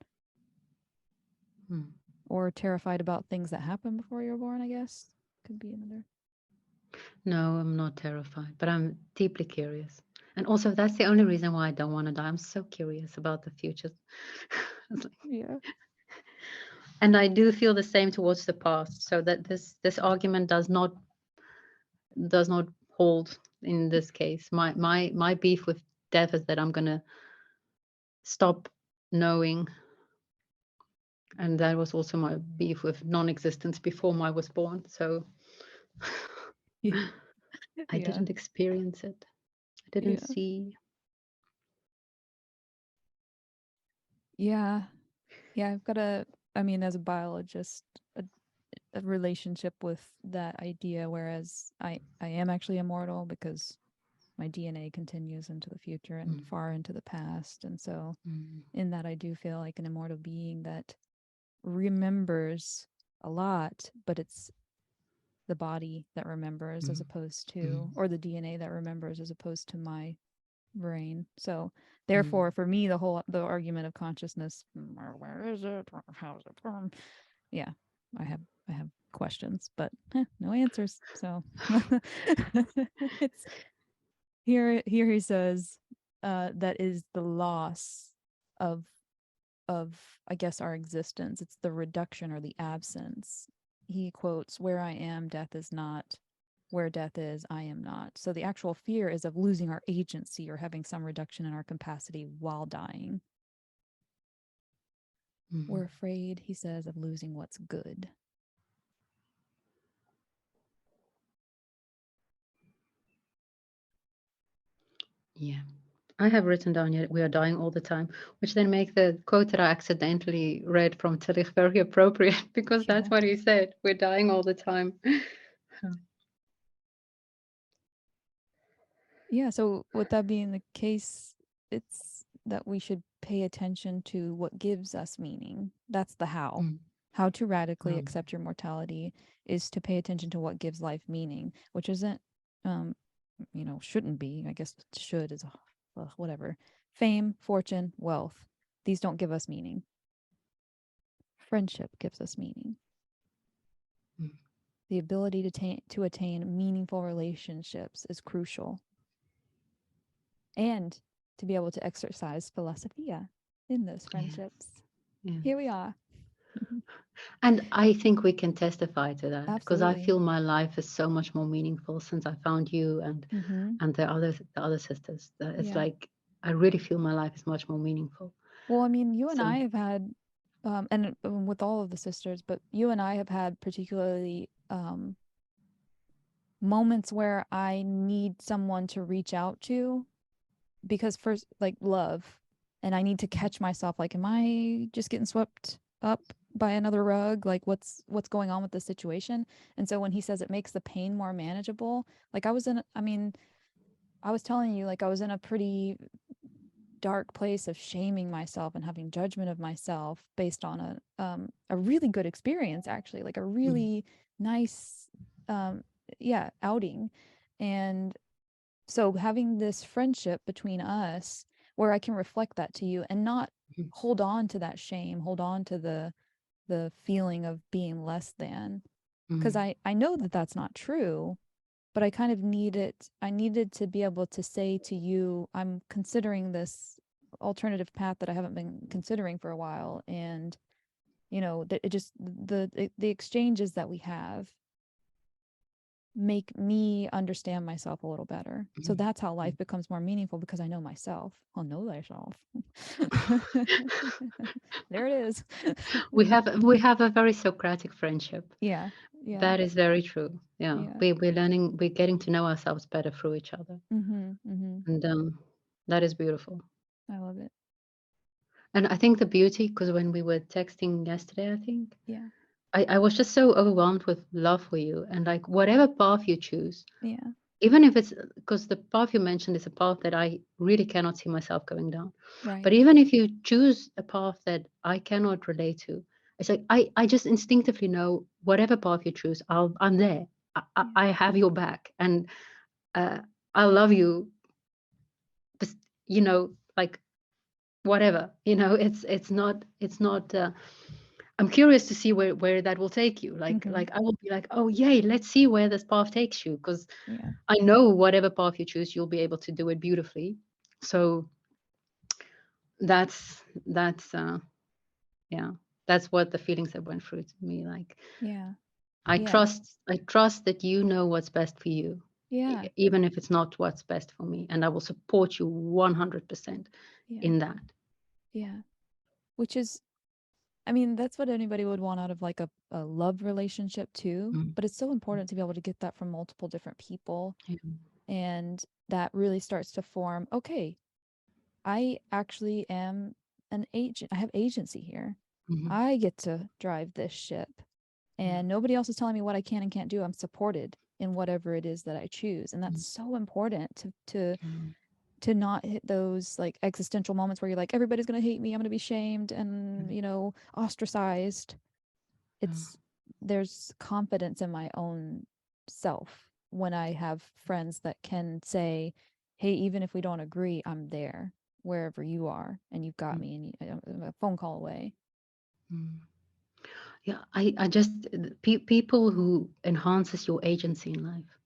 mm. or terrified about things that happened before you were born, I guess. Could be another. No, I'm not terrified, but I'm deeply curious. And also, that's the only reason why I don't want to die. I'm so curious about the future. Yeah. And I do feel the same towards the past. So that this argument does not hold in this case. My beef with death is that I'm gonna stop knowing, and that was also my beef with non-existence before I was born. So Yeah. I Yeah. didn't experience it. I didn't Yeah. see. Yeah. Yeah. I've got I mean, as a biologist, a, a relationship with that idea, whereas I am actually immortal because my DNA continues into the future and Mm, far into the past. And so, mm, in that, I do feel like an immortal being that remembers a lot, but it's the body that remembers as mm, opposed mm, to, or the DNA that remembers as opposed to my brain. So mm. therefore, for me, the argument of consciousness, where is it? How's it from? Yeah, I have I have questions, but no answers. So it's here he says that is the loss of of I guess our existence. It's the reduction or the absence. He quotes, "Where I am, death is not. Where death is, I am not." So the actual fear is of losing our agency or having some reduction in our capacity while dying. Mhm. We're afraid, he says, of losing what's good. Yeah. I have written down here, we are dying all the time, which then make the quote that I accidentally read from Tillich very appropriate because that's Yeah. what he said. We're dying all the time. Yeah. So, with that being the case, it's that we should pay attention to what gives us meaning. That's the how. Mm, How to radically um, accept your mortality is to pay attention to what gives life meaning, which isn't, um, shouldn't be. I guess should is whatever. Fame, fortune, wealth. These don't give us meaning. Friendship gives us meaning. mm, The ability to attain meaningful relationships is crucial. And to be able to exercise philosophia in those yes, friendships. yes. Here we are. And I think we can testify to that because I Absolutely. feel my life is so much more meaningful since I found you Mm-hmm. and the other sisters. It's Yeah. like I really feel my life is much more meaningful. Well, I mean, you and So I have had, and with all of the sisters, but you and I have had particularly moments where I need someone to reach out to because first, like love, and I need to catch myself. Like, am I just getting swept up by another rug? Like, what's going on with the situation? And so when he says it makes the pain more manageable, like I mean, I was telling you, like I was in a pretty dark place of shaming myself and having judgment of myself based on a really good experience, actually, like a mm, really nice um yeah, outing. And so having this friendship between us where I can reflect that to you and not mm, hold on to that shame, hold on to the feeling of being less than, because mm, I know that that's not true, but I kind of I needed to be able to say to you, I'm considering this alternative path that I haven't been considering for a while. And, you know, that it just, the exchanges that we have make me understand myself a little better. So mm, that's how mm. life becomes more meaningful because I know myself. I'll know thyself. There it is. We have a very Socratic friendship. Yeah. Yeah. That is very true. Yeah, Yeah. we're getting to know ourselves better through each other, Mm-hmm. Mm-hmm. and that is beautiful. I love it. And I think the beauty, because when we were texting yesterday, I think Yeah. I was just so overwhelmed with love for you, and like whatever path you choose, Yeah. even if it's because the path you mentioned is a path that I really cannot see myself going down. But Right. even if you choose a path that I cannot relate to, it's like I just instinctively know whatever path you choose, I'm there. Yeah. I have your back, and uh, I love you. Just, like whatever. It's not. I'm curious to see where that will take you. Mm-hmm. Like I will be like, oh yay, let's see where this path takes you, because Yeah. I know whatever path you choose, you'll be able to do it beautifully. So that's yeah, that's what the feelings that went through to me. Like Yeah. I Yeah. trust I trust that you know what's best for you, Yeah. even if it's not what's best for me, and I will support you 100% Yeah. in that. Yeah. Which is, I mean, that's what anybody would want out of like a love relationship too. Mm, But it's so important to be able to get that from multiple different people. yeah. And that really starts to form, okay, I actually am an agent. I have agency here. Mhm, I get to drive this ship. yeah. And nobody else is telling me what I can and can't do. I'm supported in whatever it is that I choose. And that's Mm, so important mm, to not hit those like existential moments where you're like, everybody's going to hate me, I'm going to be shamed and, mm, you know, ostracized. mm, It's There's confidence in my own self when I have friends that can say, hey, even if we don't agree, I'm there wherever you are and you've got mm, me, and I'm a phone call away. mm. Yeah, I just people who enhances your agency in life,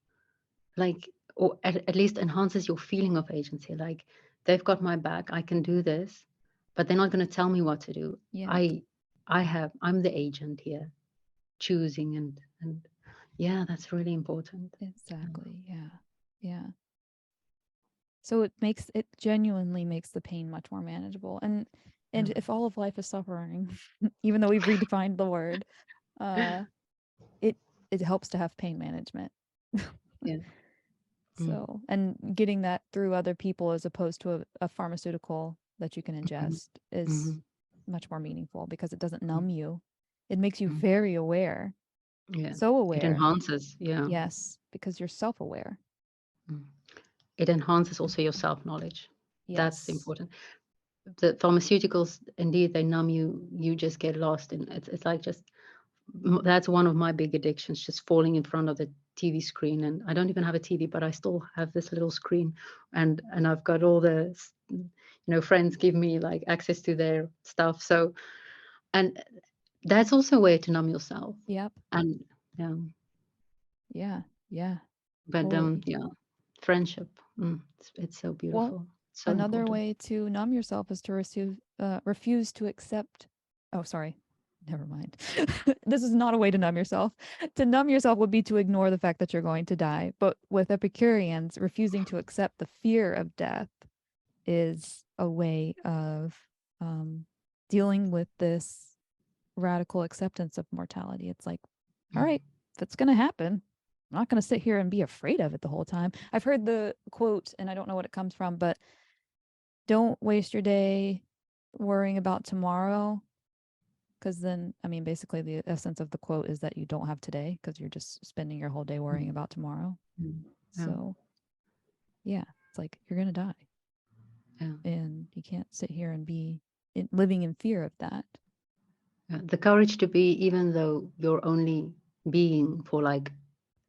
like, or at least enhances your feeling of agency. Like they've got my back, I can do this, but they're not going to tell me what to do. Yep. I'm the agent here, choosing and yeah, that's really important. Yeah. Exactly. Yeah. Yeah. So it genuinely makes the pain much more manageable. Yeah. And if all of life is suffering, even though we've redefined the word, uh it it helps to have pain management. Yeah. Mm, So, and getting that through other people as opposed to a pharmaceutical that you can mhm, ingest is mhm, much more meaningful because it doesn't mm, numb you. It makes you mm. very aware, Yeah. so It aware. enhances. Yeah. Yes, because you're self-aware. Mm. It enhances also your self knowledge. That's Yes. important. The pharmaceuticals, indeed, they numb you. You just get lost in it's like just that's one of my big addictions, just falling in front of the TV screen. And I don't even have a TV, but I still have this little screen, and I've got all the friends give me like access to their stuff. So, and that's also a way to numb yourself. Yep. And yeah, Yeah. Yeah. but Totally. yeah, friendship, it's so Well, beautiful, so another important. way to numb yourself is to refuse to accept. Oh, sorry. never mind. This is not a way to numb yourself. To numb yourself would be to ignore the fact that you're going to die. But with Epicureans, refusing to accept the fear of death is a way of um, dealing with this radical acceptance of mortality. It's like, all right, if it's going to happen, I'm not going to sit here and be afraid of it the whole time. I've heard the quote, and I don't know what it comes from, but don't waste your day worrying about tomorrow. Because then, I mean, basically, the essence of the quote is that you don't have today because you're just spending your whole day worrying about tomorrow. Yeah. So, yeah, it's like you're going to die. Yeah. And you can't sit here and be living in fear of that. The courage to be, even though you're only being for like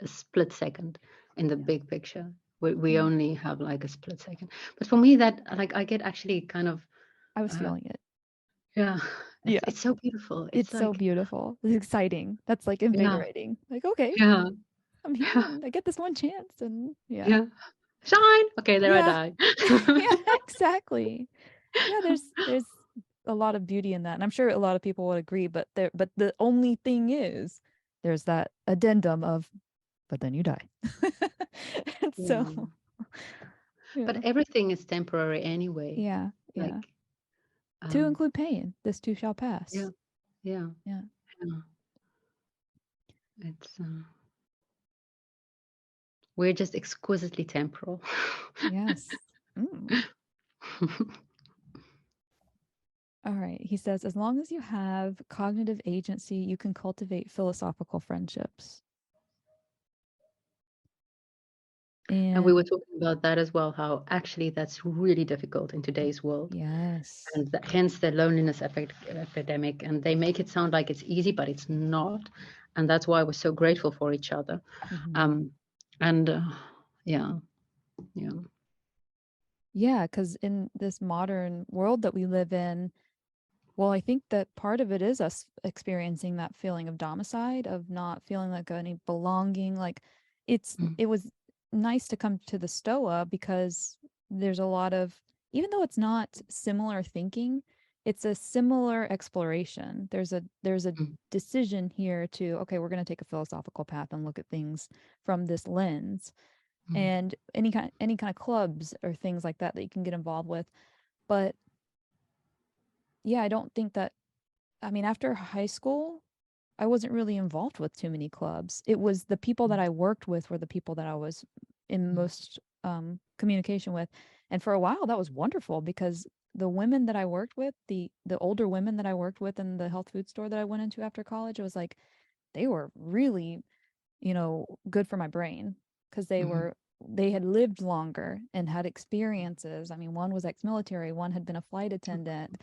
a split second in the big picture. We only have like a split second. But for me, that like I get actually kind of. I was feeling it. Yeah, Yeah. it's so beautiful. It's It's so like, beautiful. It's exciting. That's like yeah, invigorating. Like, okay, yeah, I'm here yeah, and I get this one chance. And yeah. yeah. Shine. Okay, there I Yeah. die. Yeah, exactly. Yeah, there's a lot of beauty in that. And I'm sure a lot of people would agree, but the only thing is there's that addendum of but then you die. And so Yeah. yeah. But everything is temporary anyway. Yeah. Like, Yeah. To um, include pain. This too shall yeah, pass. yeah, Yeah. yeah. It's we're just exquisitely temporal. Yes. Mm. All right. He says, as long as you have cognitive agency, you can cultivate philosophical friendships. And we were And talking about that as well, how actually that's really difficult in today's world. yes. And hence the loneliness epidemic. And they make it sound like it's easy, but it's not. And that's why we're so grateful for each other. Mm-hmm. Um, and yeah, yeah. Yeah, because in this modern world that we live in, well, I think that part of it is us experiencing that feeling of domicide, of not feeling like any belonging. Like Mm, it was nice to come to the Stoa because there's a lot of, even though it's not similar thinking, it's a similar exploration. There's a mm, decision here to, okay, we're going to take a philosophical path and look at things from this lens. mm, And any kind of clubs or things like that that you can get involved with. But yeah, I don't think that, I mean, after high school, I wasn't really involved with too many clubs. It was the people that I worked with were the people that I was in mm, most communication with. And for a while, that was wonderful because the women that I worked with, the older women that I worked with in the health food store that I went into after college, it was like they were really, good for my brain because mm, they had lived longer and had experiences. I mean, one was ex-military, one had been a flight attendant.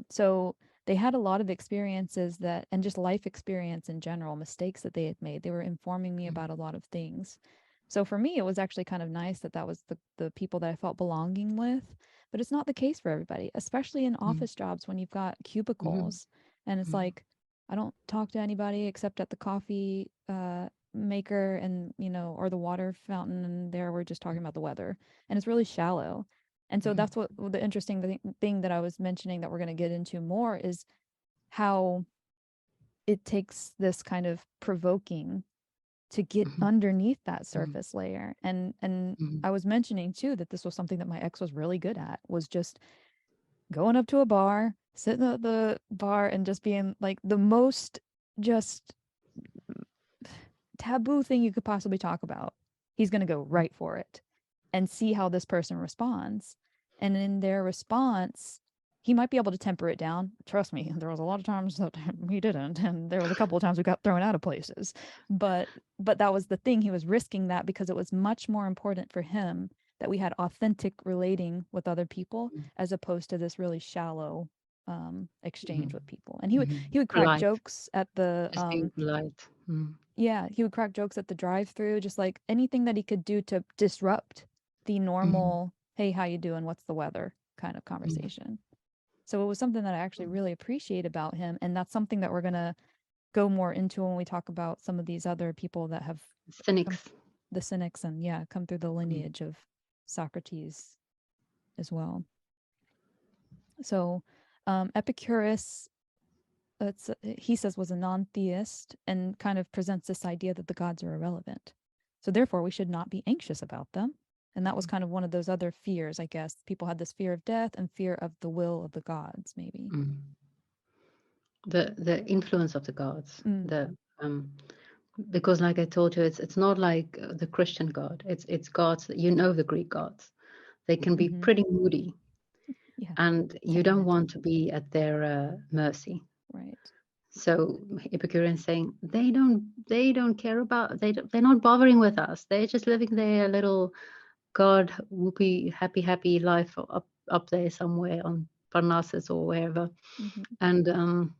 So they had a lot of experiences that, and just life experience in general, mistakes that they had made. They were informing me mm, about a lot of things. So for me, it was actually kind of nice that that was the people that I felt belonging with. But it's not the case for everybody, especially in mm, office jobs when you've got mm, cubicles and it's mm, like I don't talk to anybody except at the coffee maker and, or the water fountain. And there we're just talking about the weather. And it's really shallow. And so mm, that's what the interesting thing that I was mentioning that we're going to get into more is how it takes this kind of provoking to get mm, underneath that mm, surface layer. And mm, I was mentioning too that this was something that my ex was really good at, was just going up to a bar, sitting at the bar and just being like the most just taboo thing you could possibly talk about. He's going to go right for it and see how this person responds. And in their response, he might be able to temper it down. Trust me, there was a lot of times that he didn't, and there was a couple of times we got thrown out of places. But that was the thing. He was risking that because it was much more important for him that we had authentic relating with other people as opposed to this really shallow exchange mm, with people. And he would crack polite, jokes at the just being polite. yeah, he would crack jokes at the drive-through, just like anything that he could do to disrupt the Mm, normal, hey, how you doing? What's the weather kind of mm, conversation. So it was something that I actually really appreciate about him. And that's something that we're going to go more into when we talk about some of these other people that have come, cynics. the Cynics, and yeah, come through the Mm, lineage of Socrates as well. So Epicurus he says was a non-theist and kind of presents this idea that the gods are irrelevant. So therefore we should not be anxious about them. And that was kind of one of those other fears, I guess. People had this fear of death and fear of the will of the gods, maybe. The influence of the gods, Mm. the because like I told you, it's not like the Christian God. It's gods that the Greek gods. They can be Mm-hmm. pretty moody, Yeah. and you don't Temperamental. want to be at their mercy. Right. So Epicureans saying they don't care about they're not bothering with us. They're just living their little God whoopee happy life up there somewhere on Parnassus or wherever. Mm-hmm. And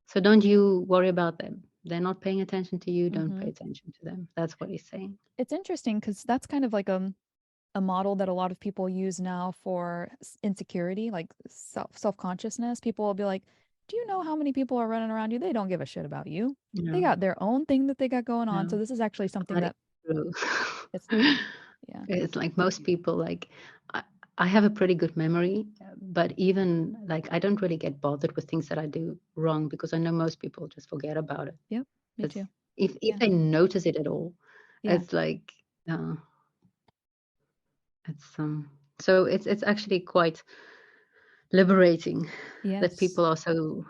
so don't you worry about them. They're not paying attention to you. Don't Mm-hmm. pay attention to them. That's what he's saying. It's interesting because that's kind of like a model that a lot of people use now for insecurity, like self-consciousness. People will be like, "Do you know how many people are running around you? They don't give a shit about you. They Yeah, got their own thing that they got going on." yeah, So this is actually something that is that true. it's yeah. It's like most people, like I, I have a pretty good memory, but even like I don't really get bothered with things that I do wrong because I know most people just forget about it. Yep, me It's too. if Yeah. they notice it at all, Yeah. it's like uh, it's so it's actually quite liberating that Yes. people are so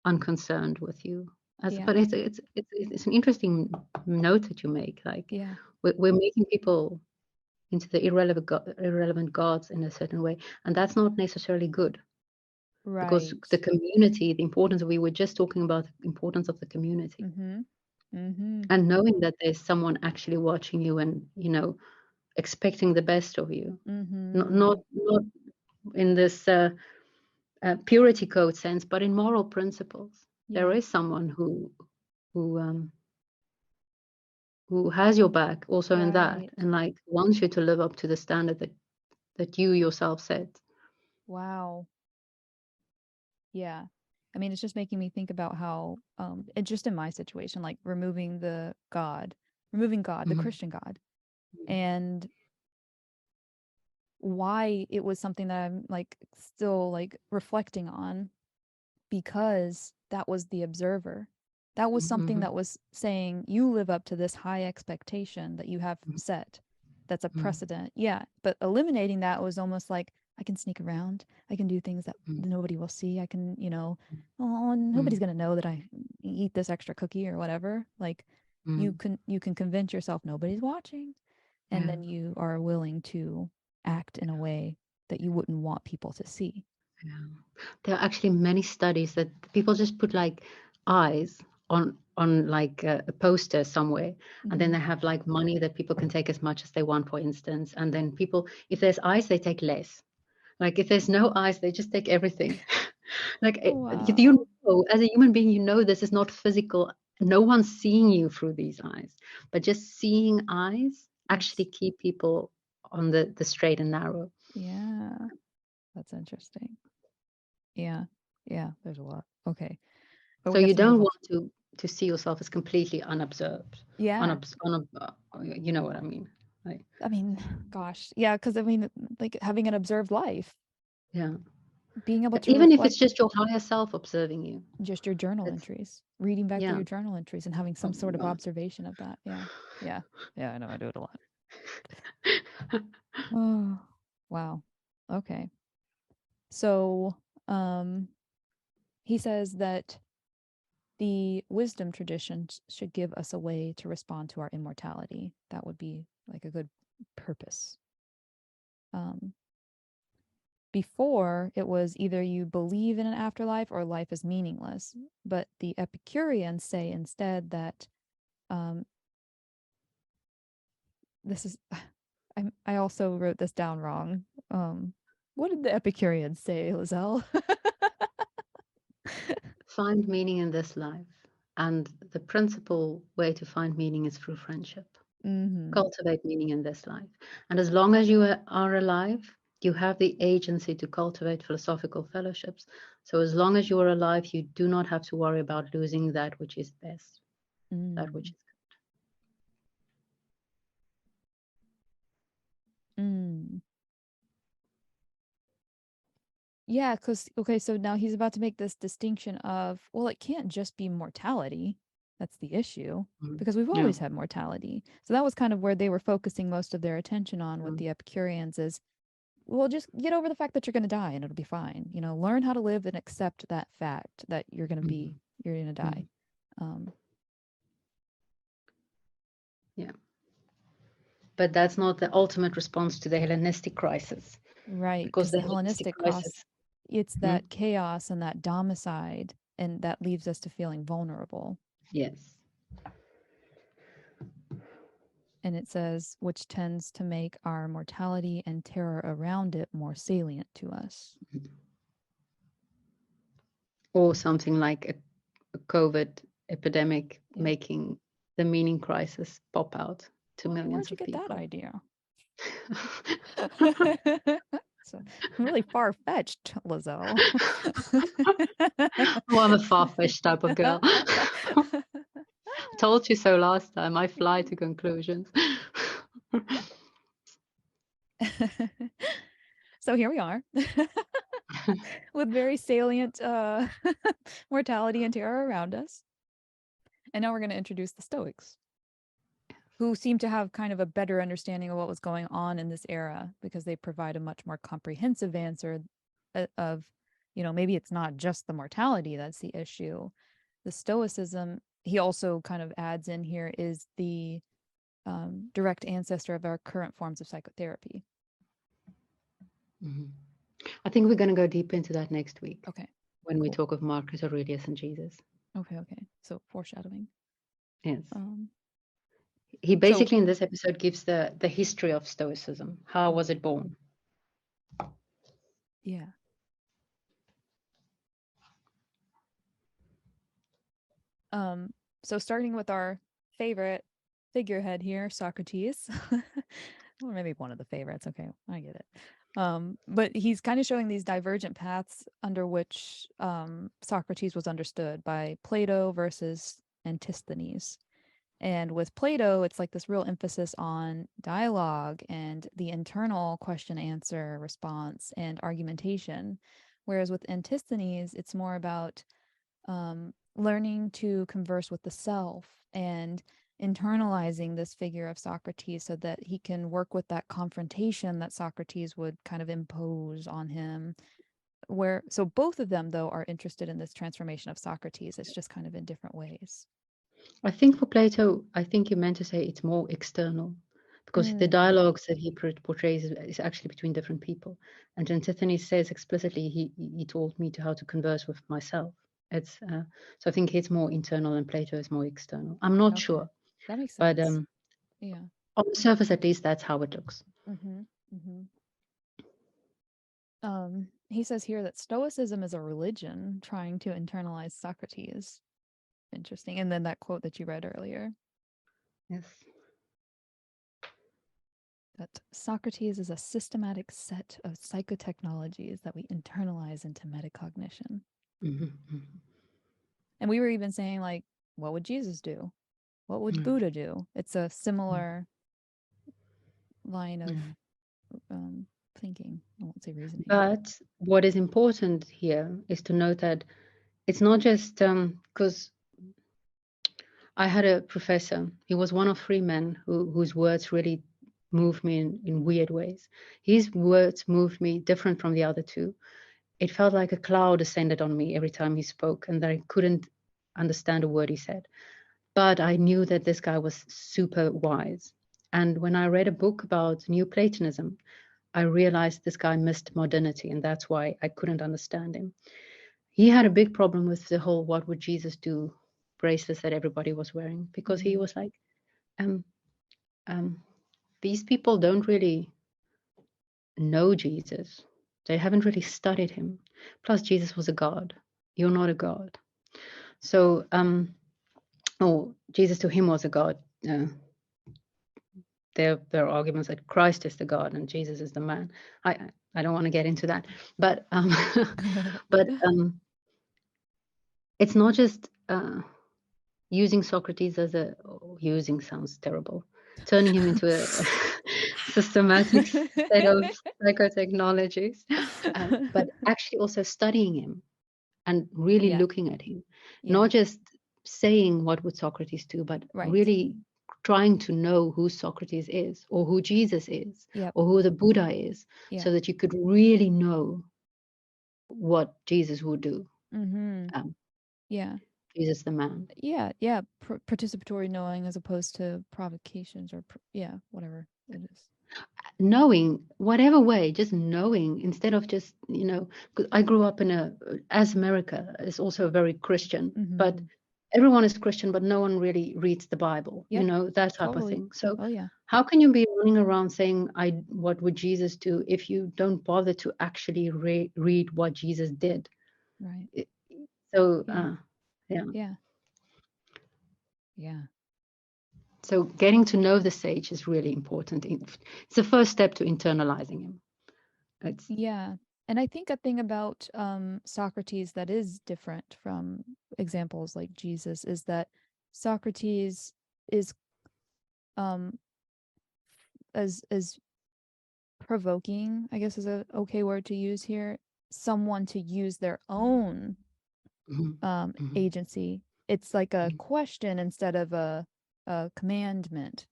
unconcerned with you. Yeah. But it's an interesting note that you make. Like Yeah. we're making people into the irrelevant gods in a certain way, and that's not necessarily good because Right. the community, the importance we were just talking about, the importance of the community, Mm-hmm. Mm-hmm. and knowing that there's someone actually watching you and expecting the best of you, Mm-hmm. not in this purity code sense, but in moral principles. There Yeah. is someone who um, who has your back also in that, Right. and like wants you to live up to the standard that you yourself set. Wow. Yeah. I mean, it's just making me think about how, it just in my situation, like removing God, the Mhm. Christian God, and why it was something that I'm like still like reflecting on because that was the observer. That was something Mhm. that was saying you live up to this high expectation that you have Mhm. set. That's a Mhm. precedent. Yeah. But eliminating that was almost like I can sneak around. I can do things that nobody will see. I can, oh, nobody's Mhm. going to know that I eat this extra cookie or whatever. Like Mhm. you can convince yourself nobody's watching. And Yeah. then you are willing to act in a way that you wouldn't want people to see. Yeah. There are actually many studies that people just put like eyes on like a poster somewhere, and then Mm-hmm. they have like money that people can take as much as they want, for instance. And then people, if there's eyes, they take less. Like if there's no eyes, they just take everything. Like Wow. as a human being, this is not physical. No one's seeing you through these eyes, but just seeing eyes actually That's keep people on the straight and narrow. yeah, that's interesting. Yeah. Yeah, there's a lot. Okay. But So we got you to move don't on. want to see yourself as completely unobserved, Yeah. you know what I mean? Like, I mean, gosh. Yeah, because I mean, like having an observed life, yeah. being able Yeah, to even if it's reflect just your higher self observing you. just your journal It's entries, reading back through yeah. your journal entries and having some Oh sort of my observation of that. Yeah. Yeah. Yeah, I know I do it a lot. God. Oh, wow. Okay. So, he says that the wisdom traditions should give us a way to respond to our immortality. That would be like a good purpose. Um, Before, it was either you believe in an afterlife or life is meaningless. But the Epicureans say instead that um, this is. I also wrote this down wrong. What did the Epicureans say, Lizelle? Find meaning in this life. And the principal way to find meaning is through friendship. Mm-hmm. Cultivate meaning in this life. And as long as you are alive, you have the agency to cultivate philosophical fellowships. So as long as you are alive, you do not have to worry about losing that which is best, that which Mm. is Mm. Yeah, because, okay, so now he's about to make this distinction of, well, it can't just be mortality. That's the issue, because we've Yeah. always had mortality. So that was kind of where they were focusing most of their attention on with Mm, the Epicureans is, well, just get over the fact that you're going to die and it'll be fine. Learn how to live and accept that fact that you're going mhm, to die. mhm. Um, Yeah. But that's not the ultimate response to the Hellenistic crisis, right, because because the the Hellenistic Hellenistic crisis. it's Mhm. that chaos and that domicide, and that leaves us to feeling vulnerable. Yes. And it says, which tends to make our mortality and terror around it more salient to us. Or something like a COVID epidemic Yeah. making the meaning crisis pop out to Where'd millions you of get that people. idea? So really far fetched, Lizelle. Oh, I'm a far-fetched type of girl. Told you so last time. I fly to conclusions. So here we are with very salient mortality and terror around us. And now we're going to introduce the Stoics, who seem to have kind of a better understanding of what was going on in this era because they provide a much more comprehensive answer of, maybe it's not just the mortality that's the issue. The Stoicism, he also kind of adds in here, is the direct ancestor of our current forms of psychotherapy. Mhm. I think we're going to go deep into that next week Okay, when we cool. talk of Marcus Aurelius and Jesus. Okay. So foreshadowing. Yes. Um, He so basically in this episode gives the history of Stoicism. How was it born? yeah. So starting with our favorite figurehead here, Socrates, or maybe one of the favorites. Okay, I get it. But he's kind of showing these divergent paths under which Socrates was understood by Plato versus Antisthenes. And with Plato, it's like this real emphasis on dialogue and the internal question answer response and argumentation. Whereas with Antisthenes, it's more about learning to converse with the self and internalizing this figure of Socrates so that he can work with that confrontation that Socrates would kind of impose on him. So both of them, though, are interested in this transformation of Socrates. It's just kind of in different ways. I think for Plato, I think you meant to say it's more external, because the dialogues that he portrays is actually between different people. And Antisthenes says explicitly, he taught me to how to converse with myself. It's so I think it's more internal and Plato is more external. I'm not Okay, sure, that makes but sense. Yeah. on the surface, at least, that's how it looks. Mm-hmm. Mm-hmm. He says here that Stoicism is a religion trying to internalize Socrates. Interesting. And then that quote that you read earlier, Yes. that Socrates is a systematic set of psychotechnologies that we internalize into metacognition. Mm-hmm. And we were even saying, like, what would Jesus do? What would Mm-hmm. Buddha do? It's a similar line of Mm-hmm. thinking. I won't say reasoning, but But what is important here is to note that it's not just because I had a professor. He was one of three men whose words really moved me in weird ways. His words moved me different from the other two. It felt like a cloud descended on me every time he spoke, and that I couldn't understand a word he said. But I knew that this guy was super wise. And when I read a book about Neoplatonism, I realized this guy missed modernity, and that's why I couldn't understand him. He had a big problem with the whole "what would Jesus do" bracelets that everybody was wearing, because he was like, um, these people don't really know Jesus. They haven't really studied him. Plus, Jesus was a god. You're not a god. So, Jesus to him was a god. There are arguments that Christ is the God and Jesus is the man. I don't want to get into that, but but it's not just using Socrates as using sounds terrible, turning him into a systematic set of psychotechnologies, but actually also studying him and really Yeah. looking at him, Yeah. not just saying what would Socrates do, but Right. really trying to know who Socrates is, or who Jesus is, Yep. or who the Buddha is, Yeah. so that you could really know what Jesus would do. Mm-hmm. Um, Yeah. Jesus the man. Yeah. Yeah. Participatory knowing as opposed to provocations or yeah, whatever it is. Knowing whatever way, just knowing instead of just, 'cause I grew up as America is also very Christian, but Mm-hmm. everyone is Christian, but no one really reads the Bible, Yep. that type of Totally. thing. So Oh yeah. how can you be running around saying, what would Jesus do, if you don't bother to actually read what Jesus did? Right. It- So, Yeah. yeah. Yeah. Yeah. So getting to know the sage is really important. It's the first step to internalizing him. It's Yeah. And I think a thing about Socrates that is different from examples like Jesus is that Socrates is um as provoking, I guess is a okay word to use here, someone to use their own mhm, mhm, agency. It's like a mhm, question instead of a commandment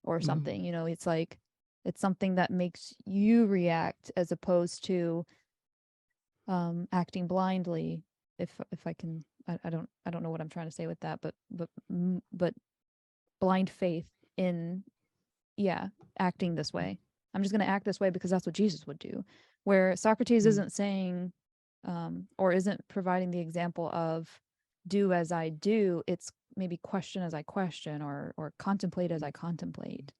or mhm, something. It's like it's something that makes you react as opposed to acting blindly. If I can, I don't know what I'm trying to say with that, but blind faith in, yeah, acting this way. I'm just going to act this way because that's what Jesus would do. Where Socrates mhm, isn't saying, or isn't providing the example of do as I do. It's maybe question as I question, or contemplate as I contemplate.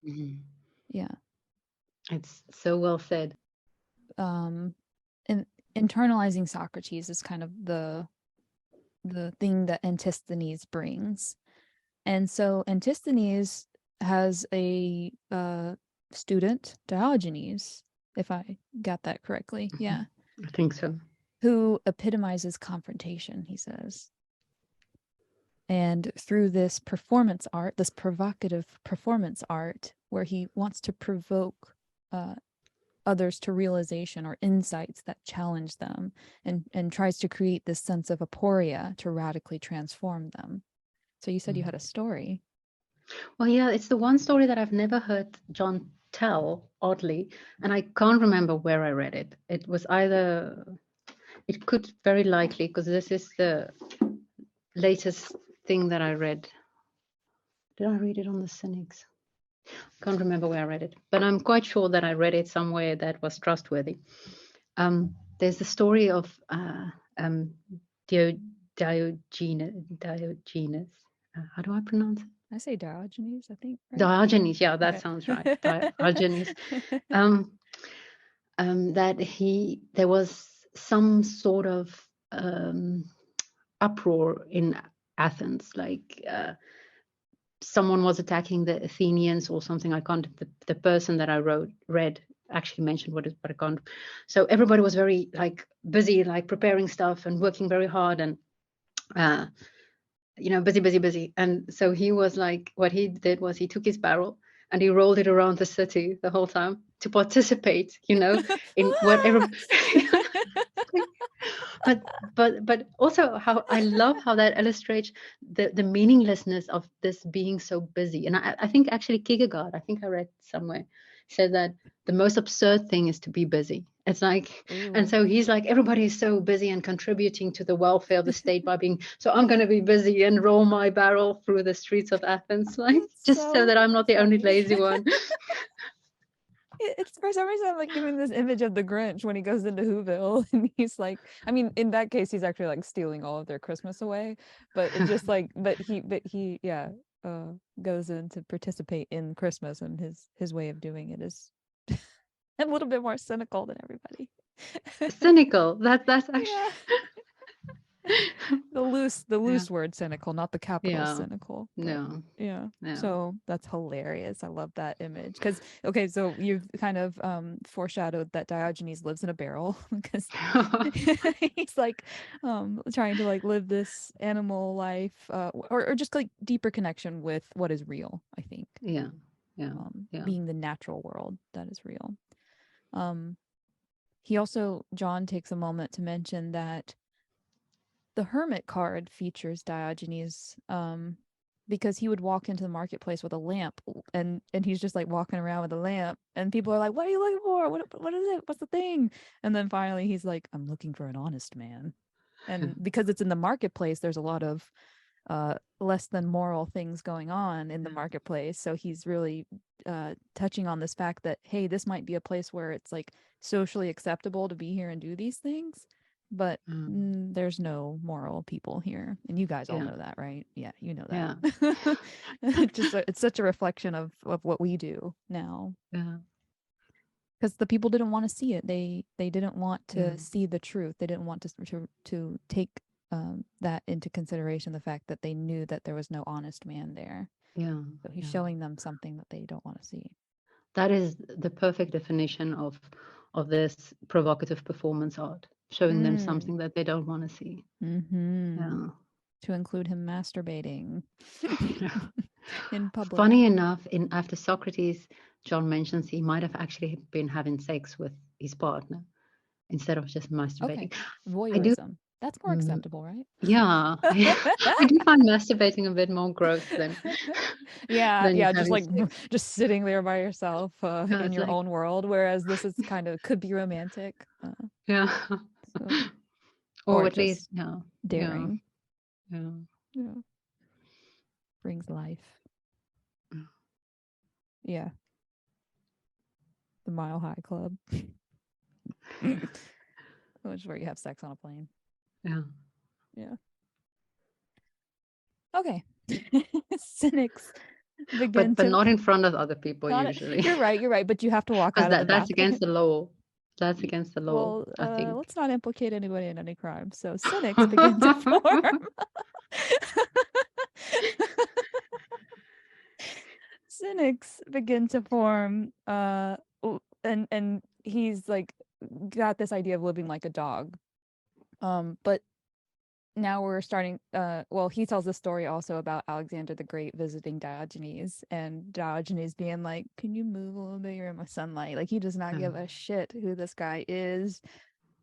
mhm. Yeah. It's so well said. Um, and internalizing Socrates is kind of the thing that Antisthenes brings. And so Antisthenes has a student, Diogenes, if I got that correctly. Yeah. I think so. Who epitomizes confrontation, he says. And through this performance art, this provocative performance art, where he wants to provoke uh, others to realization or insights that challenge them, and tries to create this sense of aporia to radically transform them. So you said you Mm. had a story. Well, yeah, it's the one story that I've never heard John tell, oddly, and I can't remember where I read it. It could very likely, because this is the latest thing that I read. Did I read it on the Cynics? Can't remember where I read it, but I'm quite sure that I read it somewhere that was trustworthy. There's the story of Diogenes. How do I pronounce it? I say Diogenes, I think, right? Diogenes. Yeah, that Okay. sounds right. Diogenes. Um, that there was some sort of uproar in Athens, like someone was attacking the Athenians or something. I can't. The person that I read actually mentioned what it, but I can't. So everybody was very like busy, like preparing stuff and working very hard, and busy, busy, busy. And so he was like, what he did was he took his barrel and he rolled it around the city the whole time to participate, in whatever. but also how I love how that illustrates the meaninglessness of this being so busy. And I think actually Kierkegaard, I think I read somewhere, said that the most absurd thing is to be busy. It's like, and Ooh. so he's like, everybody is so busy and contributing to the welfare of the state by being, so I'm going to be busy and roll my barrel through the streets of Athens, like That's just so so that I'm not the only funny. lazy one. It's for some reason I'm like giving this image of the Grinch when he goes into Whoville and he's like, I mean, in that case he's actually like stealing all of their Christmas away, but it's just like, but he yeah, goes in to participate in Christmas, and his way of doing it is a little bit more cynical than everybody. Cynical. That's actually. Yeah. The Yeah. loose word cynical, not the capital Yeah. cynical, but No. yeah. No. So that's hilarious. I love that image because okay, so you've kind of foreshadowed that Diogenes lives in a barrel because he's like trying to like live this animal life or just like deeper connection with what is real, I think. Yeah. Yeah. Yeah. being the natural world that is real. He also, John takes a moment to mention that the hermit card features Diogenes, because he would walk into the marketplace with a lamp, and he's just like walking around with a lamp, and people are like, "What are you looking for? What is it? What's the thing?" And then finally he's like, "I'm looking for an honest man." And because it's in the marketplace, there's a lot of less than moral things going on in the marketplace. So he's really touching on this fact that, hey, this might be a place where it's like socially acceptable to be here and do these things, but there's no moral people here. And you guys all Yeah. know that, right? Yeah, you know Yeah. that. It's such a reflection of what we do now. Yeah. Because the people didn't want to see it. They didn't want Yeah. to see the truth. They didn't want to take that into consideration, the fact that they knew that there was no honest man there. Yeah. So he's Yeah. showing them something that they don't want to see. That is the perfect definition of this provocative performance art, showing them something that they don't want to see. Yeah. To include him masturbating in public. Funny enough, in after Socrates, John mentions he might have actually been having sex with his partner instead of just masturbating. Okay. I do. Voyeurism. That's more acceptable, right? Yeah, I do find masturbating a bit more gross than yeah, just having like sex. just sitting there by yourself Yeah, in it's your like, own world, whereas this is kind of could be romantic, yeah, so, or or at least, just yeah, yeah, daring. yeah. Yeah, brings life. Yeah, the Mile High Club, which is where you have sex on a plane. Yeah. Yeah. Okay. Cynics begin But to not in front of other people not. usually, You're right, but you have to walk because out of the that's bathroom. against the law. That's against the law, Well, I think. let's not implicate anybody in any crime. So cynics begin to form. Cynics begin to form. And he's like got this idea of living like a dog. But now we're starting well, he tells a story also about Alexander the Great visiting Diogenes, and Diogenes being like, "Can you move a little bit? You're in my sunlight." Like he does not Yeah. give a shit who this guy is.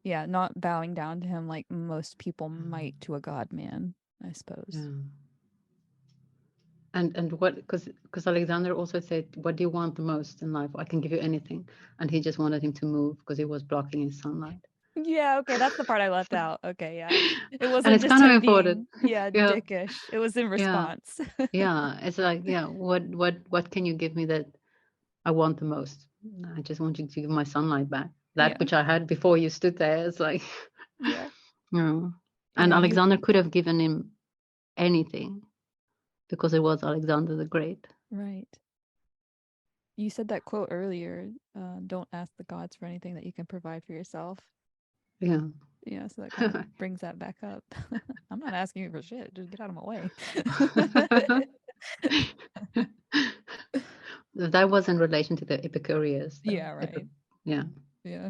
Yeah, not bowing down to him like most people might to a god man, I suppose. Yeah. And what, because Alexander also said, what do you want the most in life? I can give you anything. And he just wanted him to move because he was blocking his sunlight. Yeah, okay, that's the part I left out. Okay, yeah. It And wasn't it's just kind of him important. being, yeah, Yeah. dickish. It was in Yeah. response. Yeah. It's like, yeah, what can you give me that I want the most? I just want you to give my sunlight back. That Yeah, which I had before you stood there. It's like, yeah, yeah. And yeah, you Alexander could have given him anything because it was Alexander the Great. right. You said that quote earlier, don't ask the gods for anything that you can provide for yourself. Yeah. Yeah, so that kind of brings that back up. I'm not asking you for shit. Just get out of my way. That was in relation to the Epicureans, though. Yeah, right. Yeah, Yeah.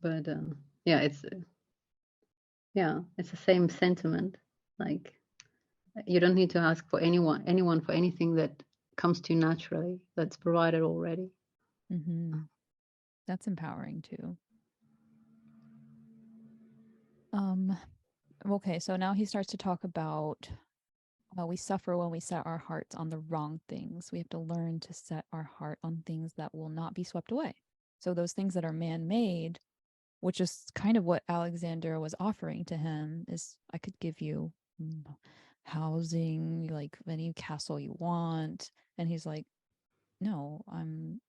but yeah, it's the same sentiment. Like you don't need to ask for anyone for anything that comes to you naturally. That's provided already. Mm-hmm. That's empowering too. Um, okay, so now he starts to talk about we suffer when we set our hearts on the wrong things. We have to learn to set our heart on things that will not be swept away. So those things that are man-made, which is kind of what Alexander was offering to him, is I could give you housing, like any castle you want. And he's like, no, I'm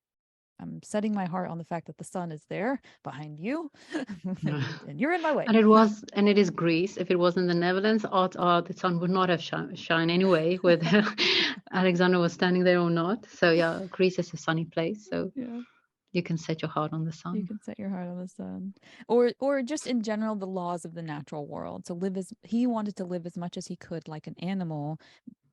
setting my heart on the fact that the sun is there behind you, and you're in my way. And it is Greece. If it was in the Netherlands, the sun would not have shine anyway, whether Alexander was standing there or not. So yeah, Greece is a sunny place. So Yeah, you can set your heart on the you sun. can set your heart on the sun, or just in general the laws of the natural world. So he wanted to live as much as he could like an animal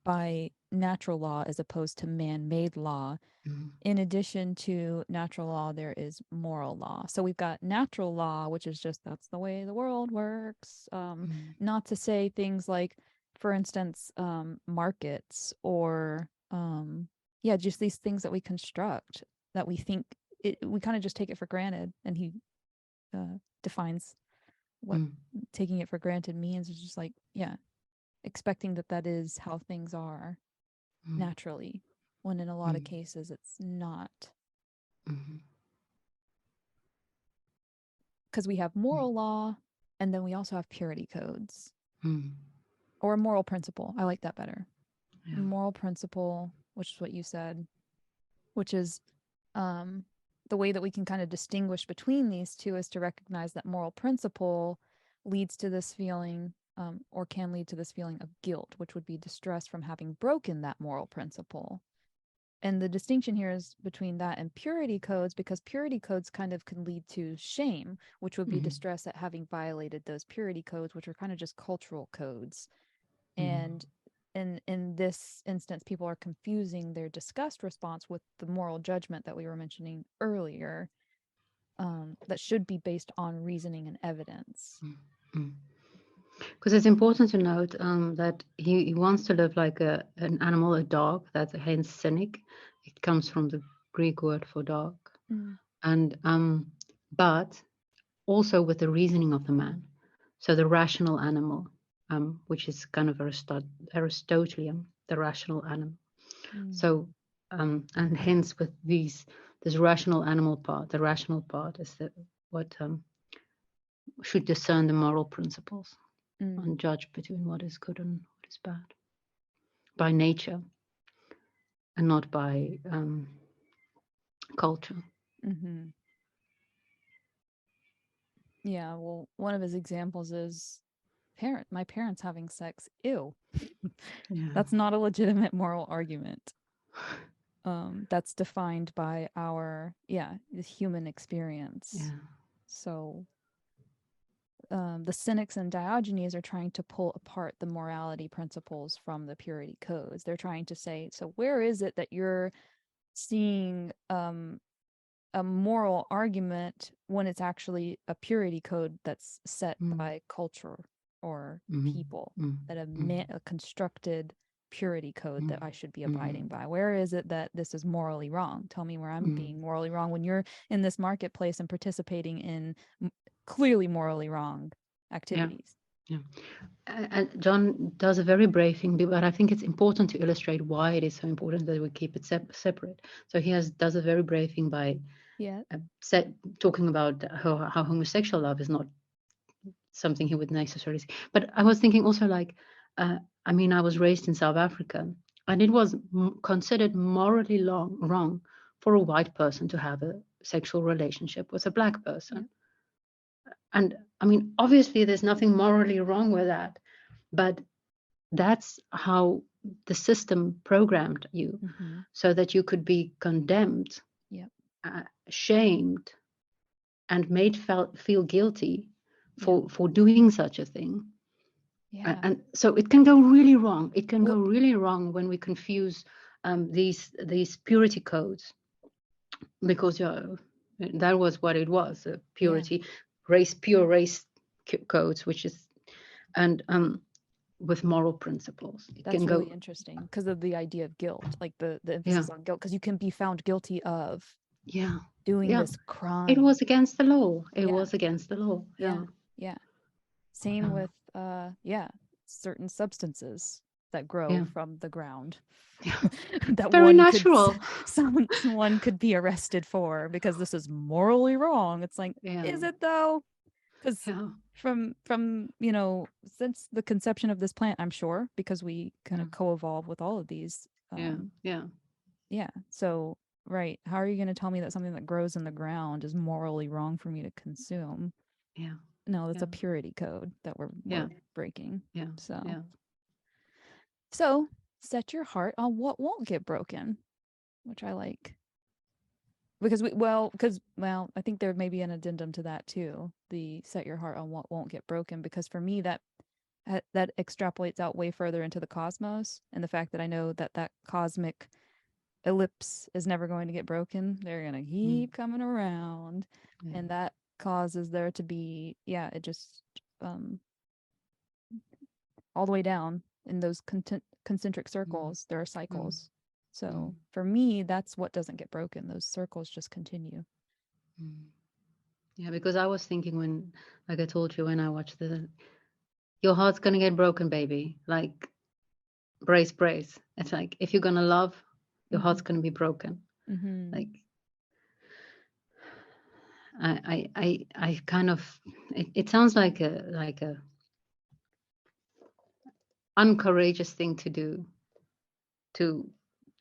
by natural law as opposed to man-made law. Mm. In addition to natural law, there is moral law. So we've got natural law, which is just that's the way the world works. Mm. Not to say things like, for instance, markets or yeah, just these things that we construct that we think we kind of just take it for granted. And he defines what mm, taking it for granted means. Is just like, yeah, expecting that that is how things are mm, naturally, when in a lot of mm, cases it's not. mm, Because we have moral law, and then we also have purity codes, mm, or a moral principle. I like that better. yeah. Moral principle, which is what you said, which is um, the way that we can kind of distinguish between these two is to recognize that moral principle leads to this feeling, or can lead to this feeling of guilt, which would be distress from having broken that moral principle. And the distinction here is between that and purity codes, because purity codes kind of can lead to shame, which would be Mm, distress at having violated those purity codes, which are kind of just cultural codes. mm, And in this instance, people are confusing their disgust response with the moral judgment that we were mentioning earlier, that should be based on reasoning and evidence. mm. Because it's important to note that he wants to live like an animal, a dog. That's hence cynic. It comes from the Greek word for dog, Mm, and but also with the reasoning of the man. So the rational animal, which is kind of Aristotelian, the rational animal. mm, So and hence with this rational animal part, the rational part is what should discern the moral principles mm, and judge between what is good and what is bad by nature and not by culture. mm-hmm. Yeah, well, one of his examples is my parents having sex. Ew. Yeah. That's not a legitimate moral argument. That's defined by the human experience. Yeah. So the Cynics and Diogenes are trying to pull apart the morality principles from the purity codes. They're trying to say, so where is it that you're seeing a moral argument when it's actually a purity code that's set Mm, by culture or mm, people, mm, that mm, a constructed purity code mm, that I should be mm, abiding by? Where is it that this is morally wrong? Tell me where I'm mm. being morally wrong when you're in this marketplace and participating in clearly morally wrong Yeah. activities. Yeah. And John does a very brave thing, but I think it's important to illustrate why it is so important that we keep it separate. So he does a very brave thing by Yeah. talking about how homosexual love is not something he would necessarily see. But I was thinking also like, I mean, I was raised in South Africa, and it was considered morally wrong for a white person to have a sexual relationship with a black Yeah. person. And I mean, obviously, there's nothing morally wrong with that, but that's how the system programmed you Mm-hmm. so that you could be condemned, Yep. shamed, and made feel guilty Yep. for doing such a thing. Yeah. And so it can go really wrong. It can Well, go really wrong when we confuse these purity codes, because that was what it was, yeah. purity, pure race codes, which is, and with moral principles. It can That's really go, interesting because of the idea of guilt, like the yeah, emphasis on guilt, because you can be found guilty of yeah, doing yeah. this It crime. was against the law. It Yeah, was against the law. yeah, Yeah, yeah. Same yeah, with certain substances that grow yeah, from the ground yeah. that Very natural. someone could be arrested for because this is morally wrong. It's like, Yeah, is it though? Because yeah, from since the conception of this plant, I'm sure, because we kind yeah, of co-evolve with all of these. yeah, yeah, Yeah. So, right. How are you going to tell me that something that grows in the ground is morally wrong for me to consume? yeah, No, that's yeah, a purity code that yeah, we're breaking. yeah, So, yeah. so set your heart on what won't get broken, which I like. Because I think there may be an addendum to that too. The set your heart on what won't get broken, because for me that extrapolates out way further into the cosmos, and the fact that I know that that cosmic ellipse is never going to get broken. They're going to Mm, keep coming around. yeah, And that causes there to be, it just, um, all the way down in those concentric mm, circles, there are mm, cycles. So for me, that's what doesn't get broken. Those circles just continue. Yeah, because I was thinking when, like I told you, when I watched your heart's gonna get broken, baby. Like, brace, brace. It's like, if you're gonna love, your heart's gonna be broken. Mm-hmm. Like, I kind of, it sounds like a uncourageous thing to do, to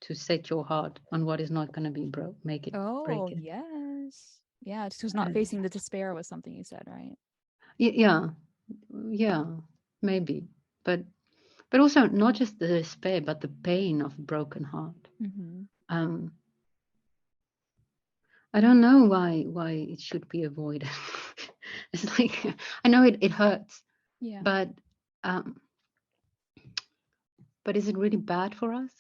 to set your heart on what is not gonna be broke, break Oh, it. yes. Yeah, just who's not And facing the despair was something you said, right? yeah, yeah, maybe, but also not just the despair, but the pain of a broken heart. Mm-hmm. Um, I don't know why it should be avoided. It's like, I know it hurts, Yeah. but um, is it really bad for us?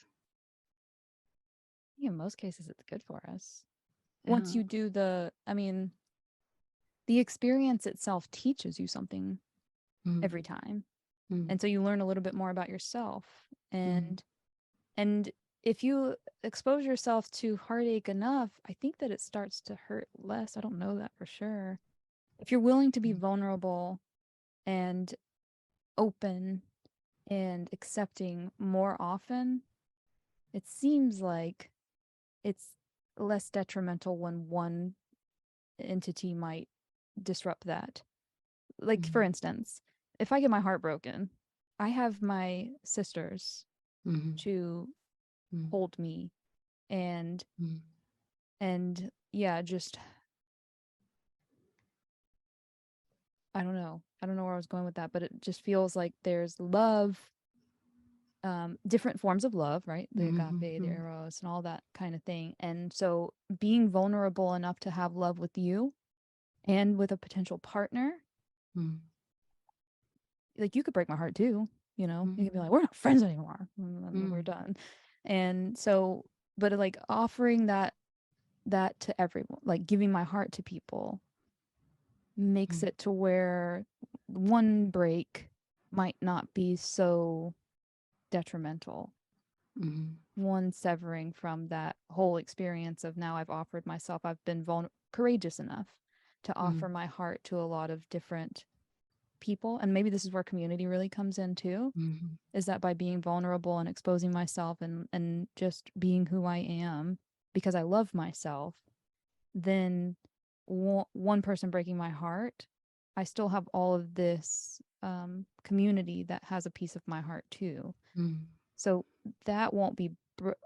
Yeah, in most cases, it's good for us. Once Yeah. you do I mean, the experience itself teaches you something Mm, every time. mm, And so you learn a little bit more about yourself. mm, And if you expose yourself to heartache enough, I think that it starts to hurt less. I don't know that for sure. If you're willing to be mm, vulnerable and open and accepting more often, it seems like it's less detrimental when one entity might disrupt that. Like, for mm, instance, if I get my heart broken, I have my sisters mm, to mm, hold me and mm, yeah, just I don't know. I don't know where I was going with that, but it just feels like there's love, different forms of love, right? The mm, agape, the mm, eros, and all that kind of thing. And so being vulnerable enough to have love with you and with a potential partner, mm, like you could break my heart too, you know? You could be mm, like, we're not friends anymore. And we're mm, done. And so, but like offering that to everyone, like giving my heart to people makes mm, it to where one break might not be so detrimental. mm, One severing from that whole experience of now I've offered myself, I've been courageous enough to offer mm, my heart to a lot of different people. And maybe this is where community really comes in too, mm, is that by being vulnerable and exposing myself and just being who I am because I love myself, then one person breaking my heart, I still have all of this community that has a piece of my heart too. mm, So that won't be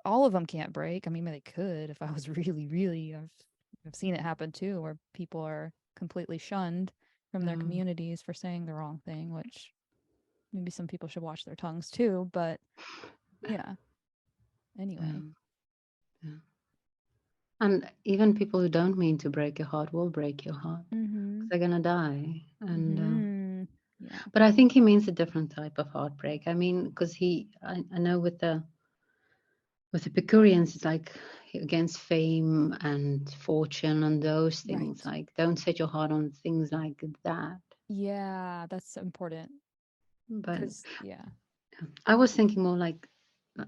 all of them can't break. I mean, they could if I was really, really. I've seen it happen too, where people are completely shunned from their yeah, communities for saying the wrong thing, which maybe some people should watch their tongues too. But yeah, yeah, anyway. yeah. And even people who don't mean to break your heart will break your heart Mm-hmm. because they're gonna die. And Mm-hmm. Yeah. but I think he means a different type of heartbreak. I mean, because I know with the Epicureans, it's like against fame and fortune and those things. Right. Like, don't set your heart on things like that. Yeah, that's important. But Because, yeah. I was thinking more like,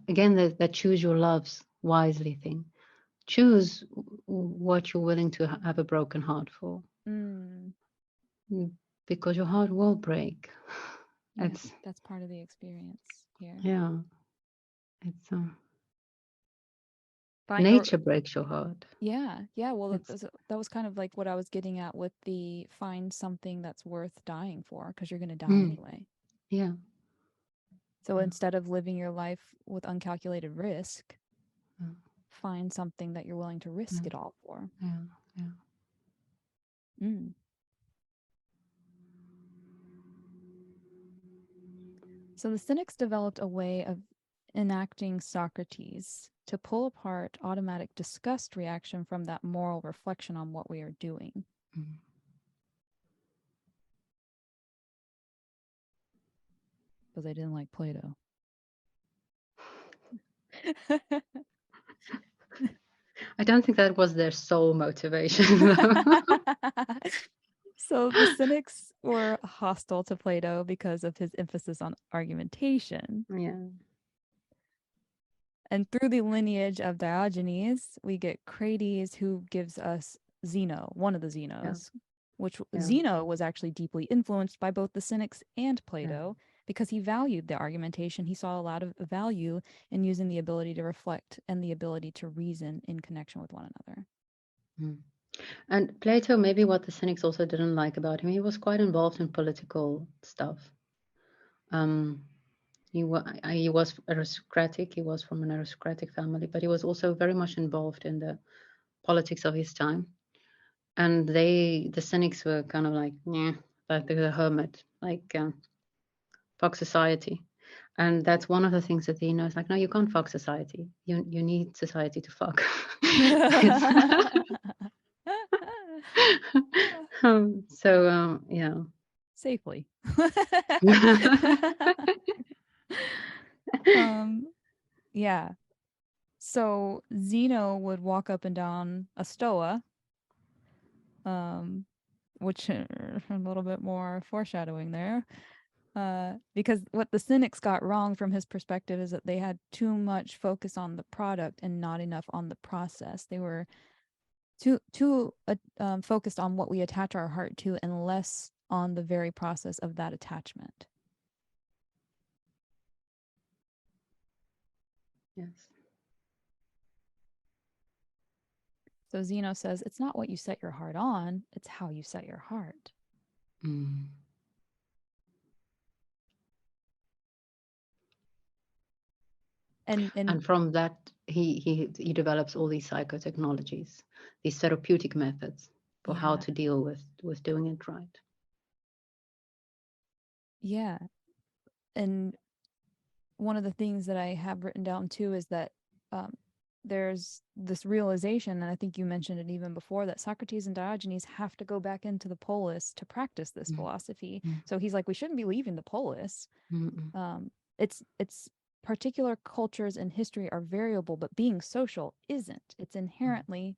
again, that choose your loves wisely thing. Choose what you're willing to have a broken heart for, Mm, mm, because your heart will break. yeah, It's, that's part of the experience here. yeah, it's Find your nature breaks your heart. Yeah, yeah. Well, It's, that was kind of like what I was getting at with the find something that's worth dying for because you're going to die mm, anyway. yeah, So yeah, instead of living your life with uncalculated risk, yeah, find something that you're willing to risk yeah, it all for. yeah, yeah. Mm. So the Cynics developed a way of enacting Socrates to pull apart automatic disgust reaction from that moral reflection on what we are doing. Mm. Because they didn't like Plato. I don't think that was their sole motivation, though. So the Cynics were hostile to Plato because of his emphasis on argumentation. Yeah. And through the lineage of Diogenes, we get Crates, who gives us Zeno, one of the Yeah, Zenos, which yeah, Zeno was actually deeply influenced by both the Cynics and yeah. Plato because he valued the argumentation. He saw a lot of value in using the ability to reflect and the ability to reason in connection with one another. Mm. And Plato, maybe what the Cynics also didn't like about him, he was quite involved in political stuff. He was aristocratic. He was from an aristocratic family, but he was also very much involved in the politics of his time. And the Cynics were kind of like, yeah, like the hermit, like fuck society. And that's one of the things that he knows. Like, no, you can't fuck society. You need society to fuck. Yeah. Safely. Yeah. So Zeno would walk up and down a stoa, which a little bit more foreshadowing there. Because what the Cynics got wrong from his perspective is that they had too much focus on the product and not enough on the process. They were too focused on what we attach our heart to and less on the very process of that attachment. Yes. So Zeno says, it's not what you set your heart on, it's how you set your heart. Mm. And from that, he develops all these psychotechnologies, these therapeutic methods for how to deal with doing it right. Yeah. And one of the things that I have written down too is that there's this realization, and I think you mentioned it even before, that Socrates and Diogenes have to go back into the polis to practice this philosophy. So he's like, we shouldn't be leaving the polis. It's particular cultures and history are variable, but being social isn't. It's inherently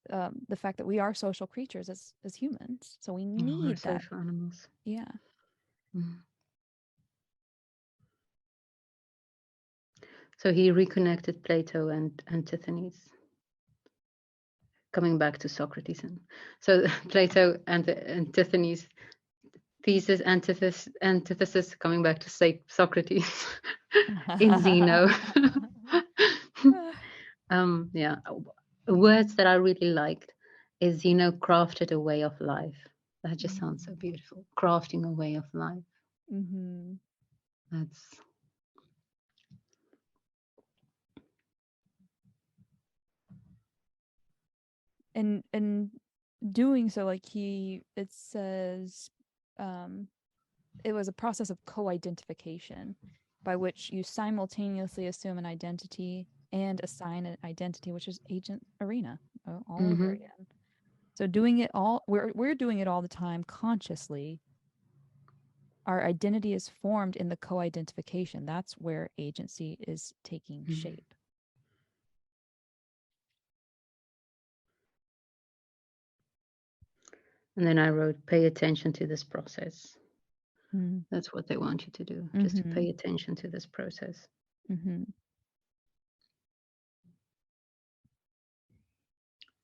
the fact that we are social creatures as humans. So we need that. Social animals. Yeah. So he reconnected Plato and Antisthenes, coming back to Socrates. And so Plato and Antisthenes, thesis, antithesis, coming back to Socrates in Zeno. Yeah, words that I really liked is Zeno crafted a way of life. That just sounds so beautiful. Crafting a way of life. That's and doing so, like it says it was a process of co-identification by which you simultaneously assume an identity and assign an identity, which is agent arena all over again. So doing it all, we're doing it all the time consciously. Our identity is formed in the co-identification. That's where agency is taking shape. And then I wrote, pay attention to this process. That's what they want you to do, just to pay attention to this process.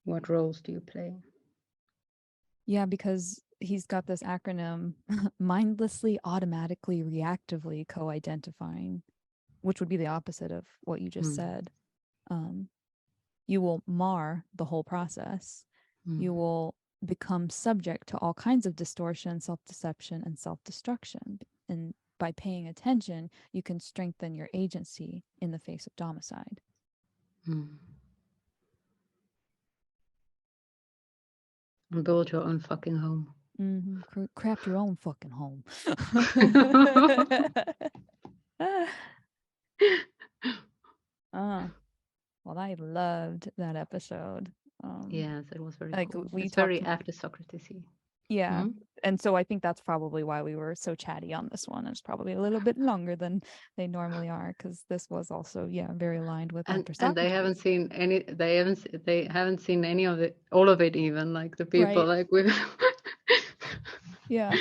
What roles do you play? Yeah, because he's got this acronym, mindlessly, automatically, reactively co-identifying, which would be the opposite of what you just said. You will mar the whole process. You will become subject to all kinds of distortion, self-deception, and self-destruction. And by paying attention, you can strengthen your agency in the face of domicide. And build your own fucking home. Craft your own fucking home. Well, I loved that episode. Yes, it was very like cool. we It's talked. very after Socrates-y. Yeah. And so I think that's probably why we were so chatty on this one. It's probably a little bit longer than they normally are, because this was also, very aligned with after Socrates. And they haven't seen any. They haven't seen any of it, all of it, even like the people like with. Yeah,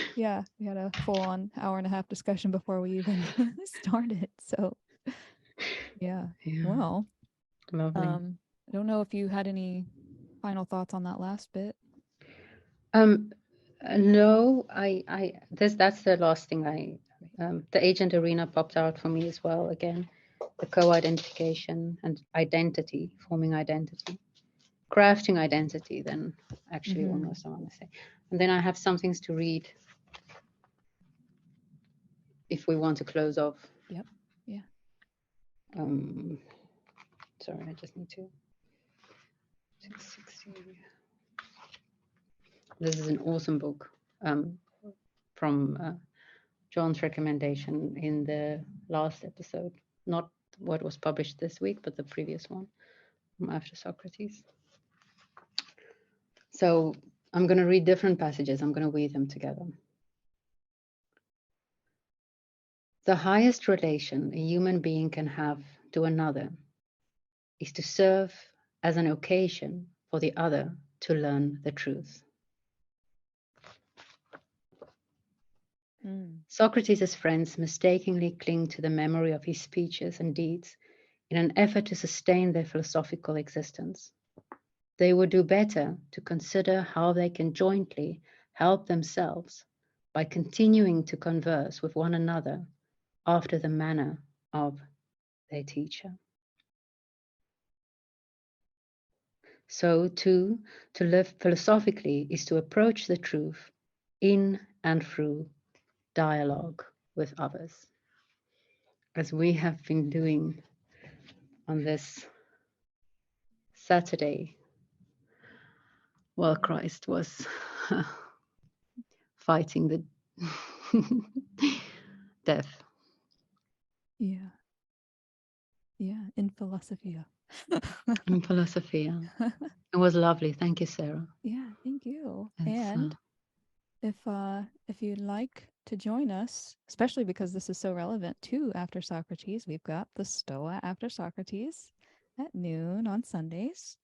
we had a full-on hour and a half discussion before we even started. So Yeah. Yeah, Well, lovely. I don't know if you had any final thoughts on that last bit. No, that's the last thing the agent arena popped out for me as well again. The co-identification and identity, forming identity, crafting identity, then actually Mm-hmm. almost I want to say. And then I have some things to read if we want to close off. Yep. Yeah. Sorry, I just need to 660. This is an awesome book from John's recommendation in the last episode, not what was published this week, but the previous one from After Socrates. So I'm going to read different passages. I'm going to weave them together. The highest relation a human being can have to another is to serve as an occasion for the other to learn the truth. Socrates' friends mistakenly cling to the memory of his speeches and deeds in an effort to sustain their philosophical existence. They would do better to consider how they can jointly help themselves by continuing to converse with one another after the manner of their teacher. So, too, to live philosophically is to approach the truth in and through dialogue with others, as we have been doing on this Saturday while Christ was fighting the death. Yeah. Yeah. In philosophia. In philosophy. It was lovely. Thank you, Sarah. Yeah. Thank you. It's, And if you'd like to join us, especially because this is so relevant to After Socrates, we've got the Stoa After Socrates at noon on Sundays.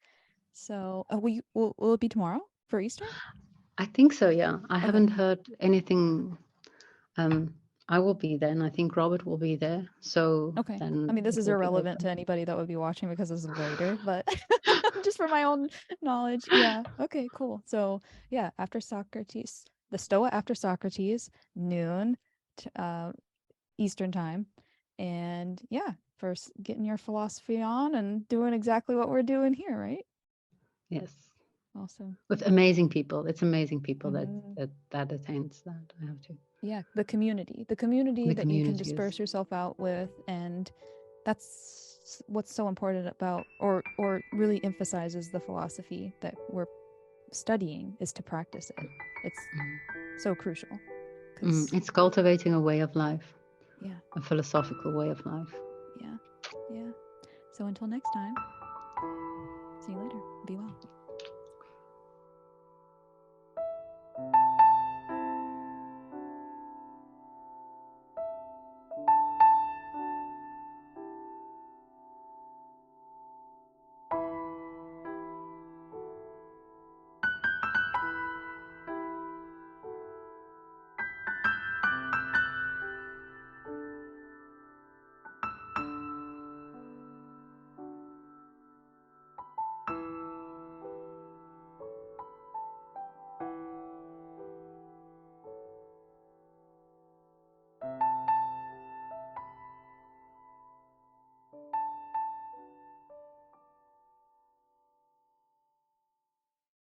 So, will it be tomorrow for Easter? I think so, yeah. I Okay. haven't heard anything. I will be there, and I think Robert will be there. So Okay. then I mean, this it is will be irrelevant open. to anybody that would be watching because this is later, but just for my own knowledge. Yeah. Okay, cool. So, yeah, after Socrates, the Stoa After Socrates, noon, Eastern time. And yeah, first getting your philosophy on and doing exactly what we're doing here, right? Yes. Awesome. With amazing people. It's amazing people Mhm. that attends that. I have to. Yeah, the community The that you can community is. disperse yourself out with, and that's what's so important about, or really emphasizes the philosophy that we're studying, is to practice it. It's so crucial because It's cultivating a way of life, yeah, a philosophical way of life. yeah, yeah. So until next time.